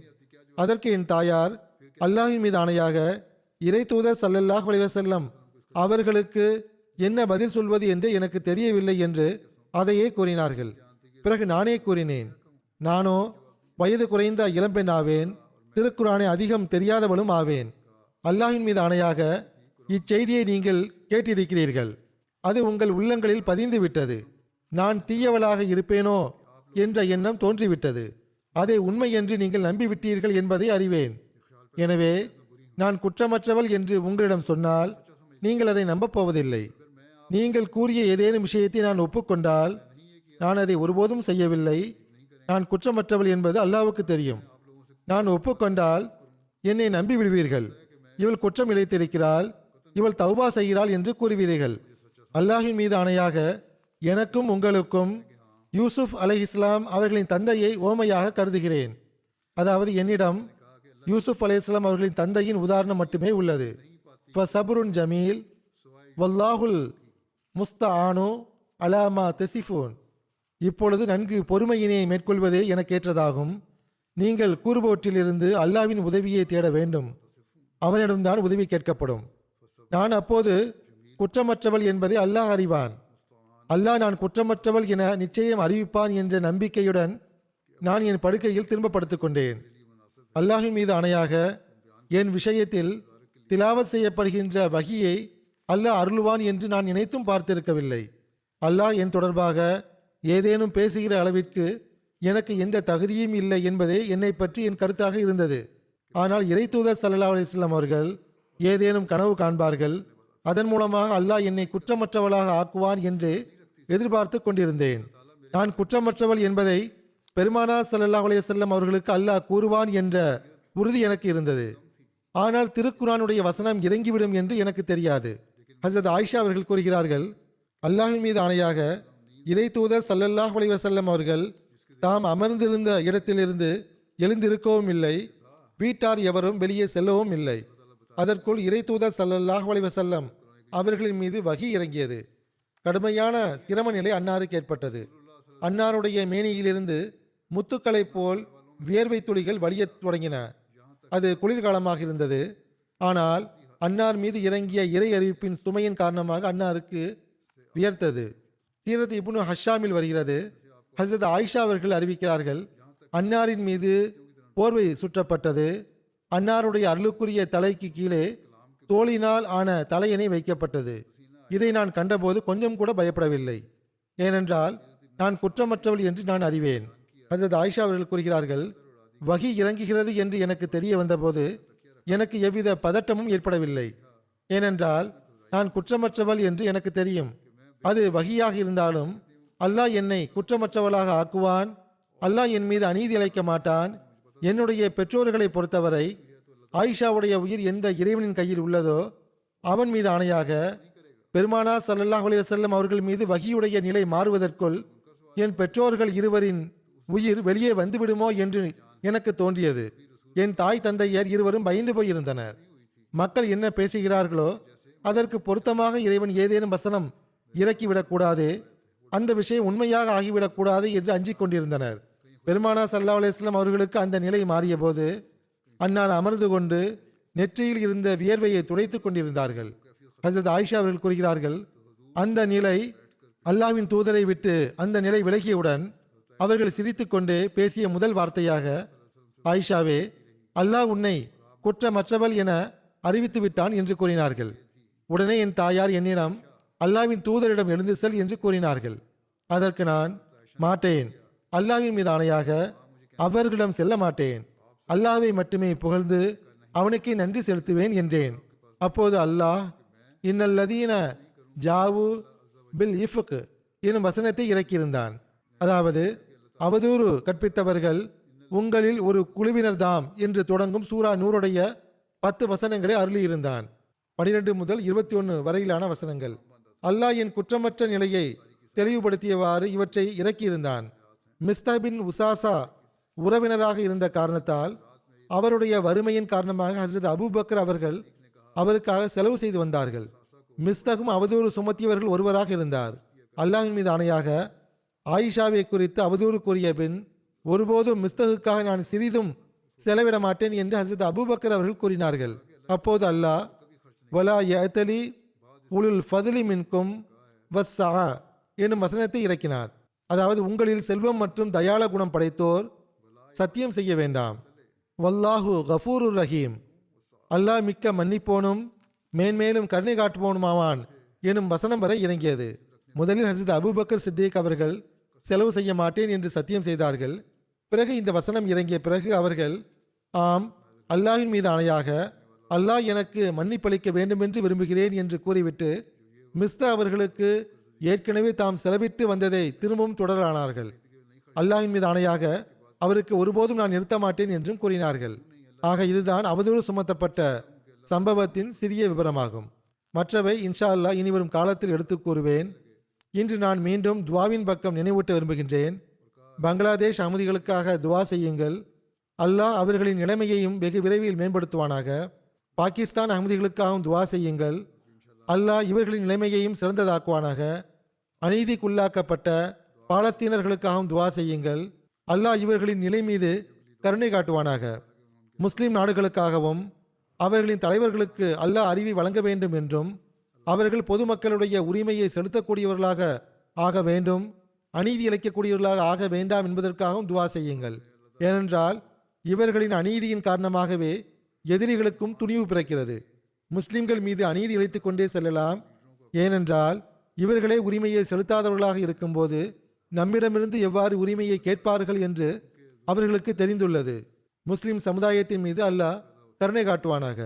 அதற்கு என் தாயார், அல்லாஹ்வின் மீது ஆணையாக இறை தூதர் ஸல்லல்லாஹு அலைஹி வஸல்லம் அவர்களுக்கு என்ன பதில் சொல்வது என்று எனக்கு தெரியவில்லை என்று அதையே கூறினார்கள். பிறகு நானே கூறினேன், நானோ வயது குறைந்த இளம்பெண் ஆவேன், திருக்குரானை அதிகம் தெரியாதவளும் ஆவேன். அல்லாஹ்வின் மீது ஆணையாக இச்செய்தியை நீங்கள் கேட்டிருக்கிறீர்கள், அது உங்கள் உள்ளங்களில் பதிந்து விட்டது. நான் தீயவளாக இருப்பேனோ என்ற எண்ணம் தோன்றிவிட்டது. அதை உண்மை என்று நீங்கள் நம்பிவிட்டீர்கள் என்பதை அறிவேன். எனவே நான் குற்றமற்றவள் என்று உங்களிடம் சொன்னால் நீங்கள் அதை நம்பப் போவதில்லை. நீங்கள் கூறிய ஏதேனும் விஷயத்தை நான் ஒப்புக்கொண்டால் நான் அதை ஒருபோதும் செய்யவில்லை, நான் குற்றமற்றவள் என்பது அல்லாஹ்வுக்கு தெரியும். நான் ஒப்புக்கொண்டால் என்னை நம்பி விடுவீர்கள். இவள் குற்றம் இழைத்திருக்கிறாள், இவள் தௌபா செய்கிறாள் என்று கூறுவீர்கள். அல்லாஹின் மீது ஆணையாக எனக்கும் உங்களுக்கும் யூசுப் அலைஹிஸ்லாம் அவர்களின் தந்தையை ஓமையாக கருதுகிறேன். அதாவது என்னிடம் யூசுப் அலைஹிஸ்லாம் அவர்களின் தந்தையின் உதாரணம் மட்டுமே உள்ளது. ஃபசபுருன் ஜமீல் வல்லாஹுல் முஸ்தஆனு அலாமா தெசிஃபூன். இப்பொழுது நன்கு பொறுமையினை மேற்கொள்வதே எனக்கேற்றதாகும். நீங்கள் கூறுபவற்றிலிருந்து அல்லாஹ்வின் உதவியை தேட வேண்டும், அவனிடம்தான் உதவி கேட்கப்படும். நான் அப்போது குற்றமற்றவள் என்பதை அல்லாஹ் அறிவான். அல்லாஹ் நான் குற்றமற்றவள் என நிச்சயம் அறிவிப்பான் என்ற நம்பிக்கையுடன் நான் என் படுக்கையில் திரும்ப படுத்துக் கொண்டேன். அல்லாஹின் மீது ஆணையாக என் விஷயத்தில் திலாவத் செய்யப்படுகின்ற வகியை அல்லாஹ் அருள்வான் என்று நான் நினைத்தும் பார்த்திருக்கவில்லை. அல்லாஹ் என் தொடர்பாக ஏதேனும் பேசுகிற அளவிற்கு எனக்கு எந்த தகுதியும் இல்லை என்பதே என்னை பற்றி என் கருத்தாக இருந்தது. ஆனால் இறைத்தூதர் ஸல்லல்லாஹு அலைஹி வஸல்லம் அவர்கள் ஏதேனும் கனவு காண்பார்கள், அதன் மூலமாக அல்லாஹ் என்னை குற்றமற்றவளாக ஆக்குவான் என்று எதிர்பார்த்து கொண்டிருந்தேன். நான் குற்றமற்றவள் என்பதை பெருமானார் ஸல்லல்லாஹு அலைஹி வஸல்லம் அவர்களுக்கு அல்லாஹ் கூறுவான் என்ற உறுதி எனக்கு இருந்தது. ஆனால் திருக்குர்ஆனுடைய வசனம் இறங்கிவிடும் என்று எனக்கு தெரியாது. ஹஜ்ரத் ஆயிஷா அவர்கள் கூறுகிறார்கள், அல்லாஹ்வின் மீது ஆணையாக இறைத்தூதர் ஸல்லல்லாஹு அலைஹி வஸல்லம் அவர்கள் தாம் அமர்ந்திருந்த இடத்திலிருந்து எழுந்திருக்கவும் இல்லை, வீட்டார் எவரும் வெளியே செல்லவும் இல்லை. அதற்குள் இறைத்தூதர் ஸல்லல்லாஹு அலைஹி வஸல்லம் அவர்களின் மீது வஹி இறங்கியது. கடுமையான சிரம நிலை அன்னாருக்கு ஏற்பட்டது. அன்னாருடைய மேனியிலிருந்து முத்துக்களை போல் வியர்வை துளிகள் வலியத் தொடங்கின. அது குளிர்காலமாக இருந்தது. ஆனால் அன்னார் மீது இறங்கிய இறை அறிவிப்பின் சுமையின் காரணமாக அன்னாருக்கு வியர்த்தது. சீரத் இப்னு ஹஷாமில் வருகிறது, ஹஜ்ரத் ஆயிஷா அவர்கள் அறிவிக்கிறார்கள், அன்னாரின் மீது போர்வை சுற்றப்பட்டது. அன்னாருடைய அருளுக்குரிய தலைக்கு கீழே தோளினால் ஆன தலையணை வைக்கப்பட்டது. இதை நான் கண்டபோது கொஞ்சம் கூட பயப்படவில்லை, ஏனென்றால் நான் குற்றமற்றவள் என்று நான் அறிவேன். ஹஜ்ரத் ஆயிஷா அவர்கள் கூறுகிறார்கள், வஹி இறங்குகிறது என்று எனக்கு தெரிய வந்தபோது எனக்கு எவ்வித பதட்டமும் ஏற்படவில்லை, ஏனென்றால் நான் குற்றமற்றவள் என்று எனக்கு தெரியும். அது வஹியாக இருந்தாலும் அல்லாஹ் என்னை குற்றமற்றவளாக ஆக்குவான், அல்லாஹ் என் மீது அநீதி இழைக்க மாட்டான். என்னுடைய பெற்றோர்களை பொறுத்தவரை ஆயிஷாவுடைய உயிர் எந்த இறைவனின் கையில் உள்ளதோ அவன் மீது ஆணையாக பெருமானார் ஸல்லல்லாஹு அலைஹி வஸல்லம் அவர்கள் மீது வஹியுடைய நிலை மாறுவதற்குள் என் பெற்றோர்கள் இருவரின் உயிர் வெளியே வந்துவிடுமோ என்று எனக்கு தோன்றியது. என் தாய் தந்தையர் இருவரும் பயந்து போயிருந்தனர். மக்கள் என்ன பேசுகிறார்களோ அதற்கு பொருத்தமாக இறைவன் ஏதேனும் வசனம் இறக்கிவிடக்கூடாது, அந்த விஷயம் உண்மையாக ஆகிவிடக்கூடாது என்று அஞ்சிக் கொண்டிருந்தனர். பெருமானார் ஸல்லல்லாஹு அலைஹி வஸல்லம் அவர்களுக்கு அந்த நிலை மாறிய போது அன்னார் அமர்ந்து கொண்டு நெற்றியில் இருந்த வியர்வையை துடைத்துக் கொண்டிருந்தார்கள். ஹஜ்ரத் ஆயிஷா அவர்கள் கூறுகிறார்கள், அந்த நிலை அல்லாஹ்வின் தூதரை விட்டு அந்த நிலை விலகியவுடன் அவர்கள் சிரித்துக்கொண்டே பேசிய முதல் வார்த்தையாக, ஆயிஷாவே, அல்லாஹ் உன்னை குற்றமற்றவள் என அறிவித்து விட்டான் என்று கூறினார்கள். உடனே என் தாயார் என்னிடம் அல்லாஹ்வின் தூதரிடம் எழுந்து செல் என்று கூறினார்கள். அதற்கு நான் மாட்டேன், அல்லாஹ்வின் மீது ஆணையாக அவர்களிடம் செல்ல மாட்டேன், அல்லாஹ்வை மட்டுமே புகழ்ந்து அவனுக்கே நன்றி செலுத்துவேன் என்றேன். அப்போது அல்லாஹ் இன்னல்லதீன ஜாவு பில் இஃப்க் எனும் வசனத்தை இறக்கியிருந்தான். அதாவது அவதூறு கற்பித்தவர்கள் உங்களில் ஒரு குழுவினர் தாம் என்று தொடங்கும் சூரா நூருடைய 10 வசனங்களை அருளியிருந்தான். 12 முதல் 21 வரையிலான வசனங்கள். அல்லாஹ் என் குற்றமற்ற நிலையை தெளிவுபடுத்தியவாறு இவற்றை இறக்கியிருந்தான். மிஸ்தா பின் உசாசா உறவினராக இருந்த காரணத்தால் அவருடைய வறுமையின் காரணமாக ஹஜ்ரத் அபூபக்கர் அவர்கள் அவருக்காக செலவு செய்து வந்தார்கள். மிஸ்தகும் அவதூறு சுமத்தியவர்கள் ஒருவராக இருந்தார். அல்லாஹின் மீது ஆணையாக ஆயிஷாவை குறித்து அவதூறு கூறிய பின் ஒருபோதும் மிஸ்தகுக்காக நான் சிறிதும் செலவிட மாட்டேன் என்று ஹஜ்ரத் அபூபக்கர் அவர்கள் கூறினார்கள். அப்போது அல்லாஹ் வலா யஅதலி உலுல் ஃபதுலி மின்கும் வஸ்ஸா எனும் வசனத்தை இறக்கினார். அதாவது உங்களில் செல்வம் மற்றும் தயாள குணம் படைத்தோர் சத்தியம் செய்ய வேண்டாம், வல்லாஹு கஃபூருர் ரஹீம், அல்லாஹ் மிக்க மன்னிப்போனும் மேன்மேலும் கருணை காட்டுவோனுமாவான் எனும் வசனம் வரை இறங்கியது. முதலில் ஹசரத் அபூபக்கர் சித்திக் அவர்கள் செலவு செய்ய மாட்டேன் என்று சத்தியம் செய்தார்கள். பிறகு இந்த வசனம் இறங்கிய பிறகு அவர்கள், ஆம், அல்லாஹின் மீது ஆணையாக அல்லாஹ் எனக்கு மன்னிப்பளிக்க வேண்டுமென்று விரும்புகிறேன் என்று கூறிவிட்டு மிஸ்தா அவர்களுக்கு ஏற்கனவே தாம் செலவிட்டு வந்ததை திரும்பவும் தொடரானார்கள். அல்லாஹின் மீது ஆணையாக அவருக்கு ஒருபோதும் நான் நிறுத்த மாட்டேன் என்றும் கூறினார்கள். ஆக இதுதான் அவதூறு சுமத்தப்பட்ட சம்பவத்தின் சிறிய விவரமாகும். மற்றவை இன்ஷா அல்லாஹ் இனி வரும் காலத்தில் எடுத்து கூறுவேன். இன்று நான் மீண்டும் துவாவின் பக்கம் நினைவூட்ட விரும்புகின்றேன். பங்களாதேஷ் அகமதிகளுக்காக துவா செய்யுங்கள். அல்லாஹ் அவர்களின் நிலைமையையும் வெகு விரைவில் மேம்படுத்துவானாக. பாகிஸ்தான் அகமதிகளுக்காகவும் துவா செய்யுங்கள். அல்லாஹ் இவர்களின் நிலைமையையும் சிறந்ததாக்குவானாக. அநீதிக்குள்ளாக்கப்பட்ட பாலஸ்தீனர்களுக்காகவும் துவா செய்யுங்கள். அல்லாஹ் இவர்களின் நிலை மீது கருணை காட்டுவானாக. முஸ்லிம் நாடுகளுக்காகவும் அவர்களின் தலைவர்களுக்கு அல்லாஹ் அறிவை வழங்க வேண்டும் என்றும் அவர்கள் பொதுமக்களுடைய உரிமையை செலுத்தக்கூடியவர்களாக ஆக வேண்டும், அநீதி இழைக்கக்கூடியவர்களாக ஆக வேண்டாம் என்பதற்காகவும் துவா செய்யுங்கள். ஏனென்றால் இவர்களின் அநீதியின் காரணமாகவே எதிரிகளுக்கும் துணிவு பிறக்கிறது. முஸ்லிம்கள் மீது அநீதி இழைத்துக் கொண்டே செல்லலாம். ஏனென்றால் இவர்களே உரிமையை செலுத்தாதவர்களாக இருக்கும்போது நம்மிடமிருந்து எவ்வாறு உரிமையை கேட்பார்கள் என்று அவர்களுக்கு தெரிந்துள்ளது. முஸ்லிம் சமுதாயத்தின் மீது அல்லாஹ் கருணை காட்டுவானாக.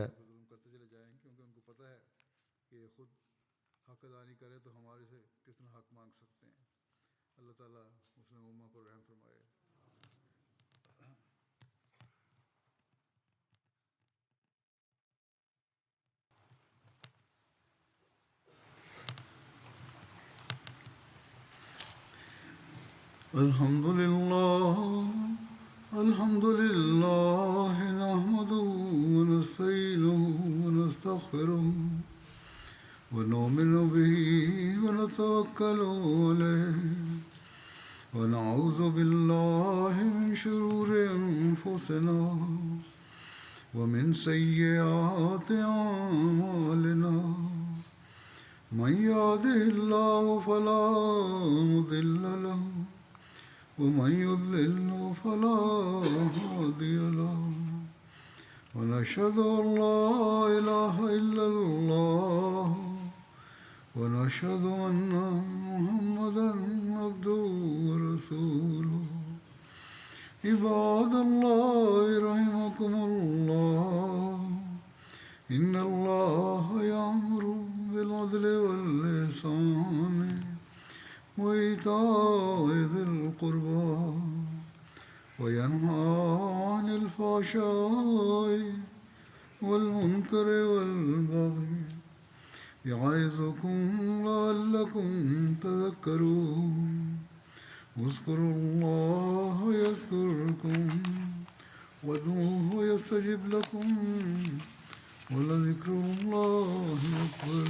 الحمد لله نحمده ونستعينه ونستغفره ونؤمن به ونتوكل عليه ونعوذ بالله من شرور أنفسنا ومن سيئات أعمالنا من يهده الله فلا مضل له ومن يضلل فلا هادي له ونشهد أن لا إله إلا الله ونشهد أن محمدا عبده ورسوله عباد الله رحمكم الله إن الله يأمر بالعدل والإحسان وإيتاء ذي القربى وينهى عن الفحشاء والمنكر والبغي يعظكم لعلكم تذكرون اذكروا الله يذكركم وادعوه يستجب لكم ولذكر الله أكبر.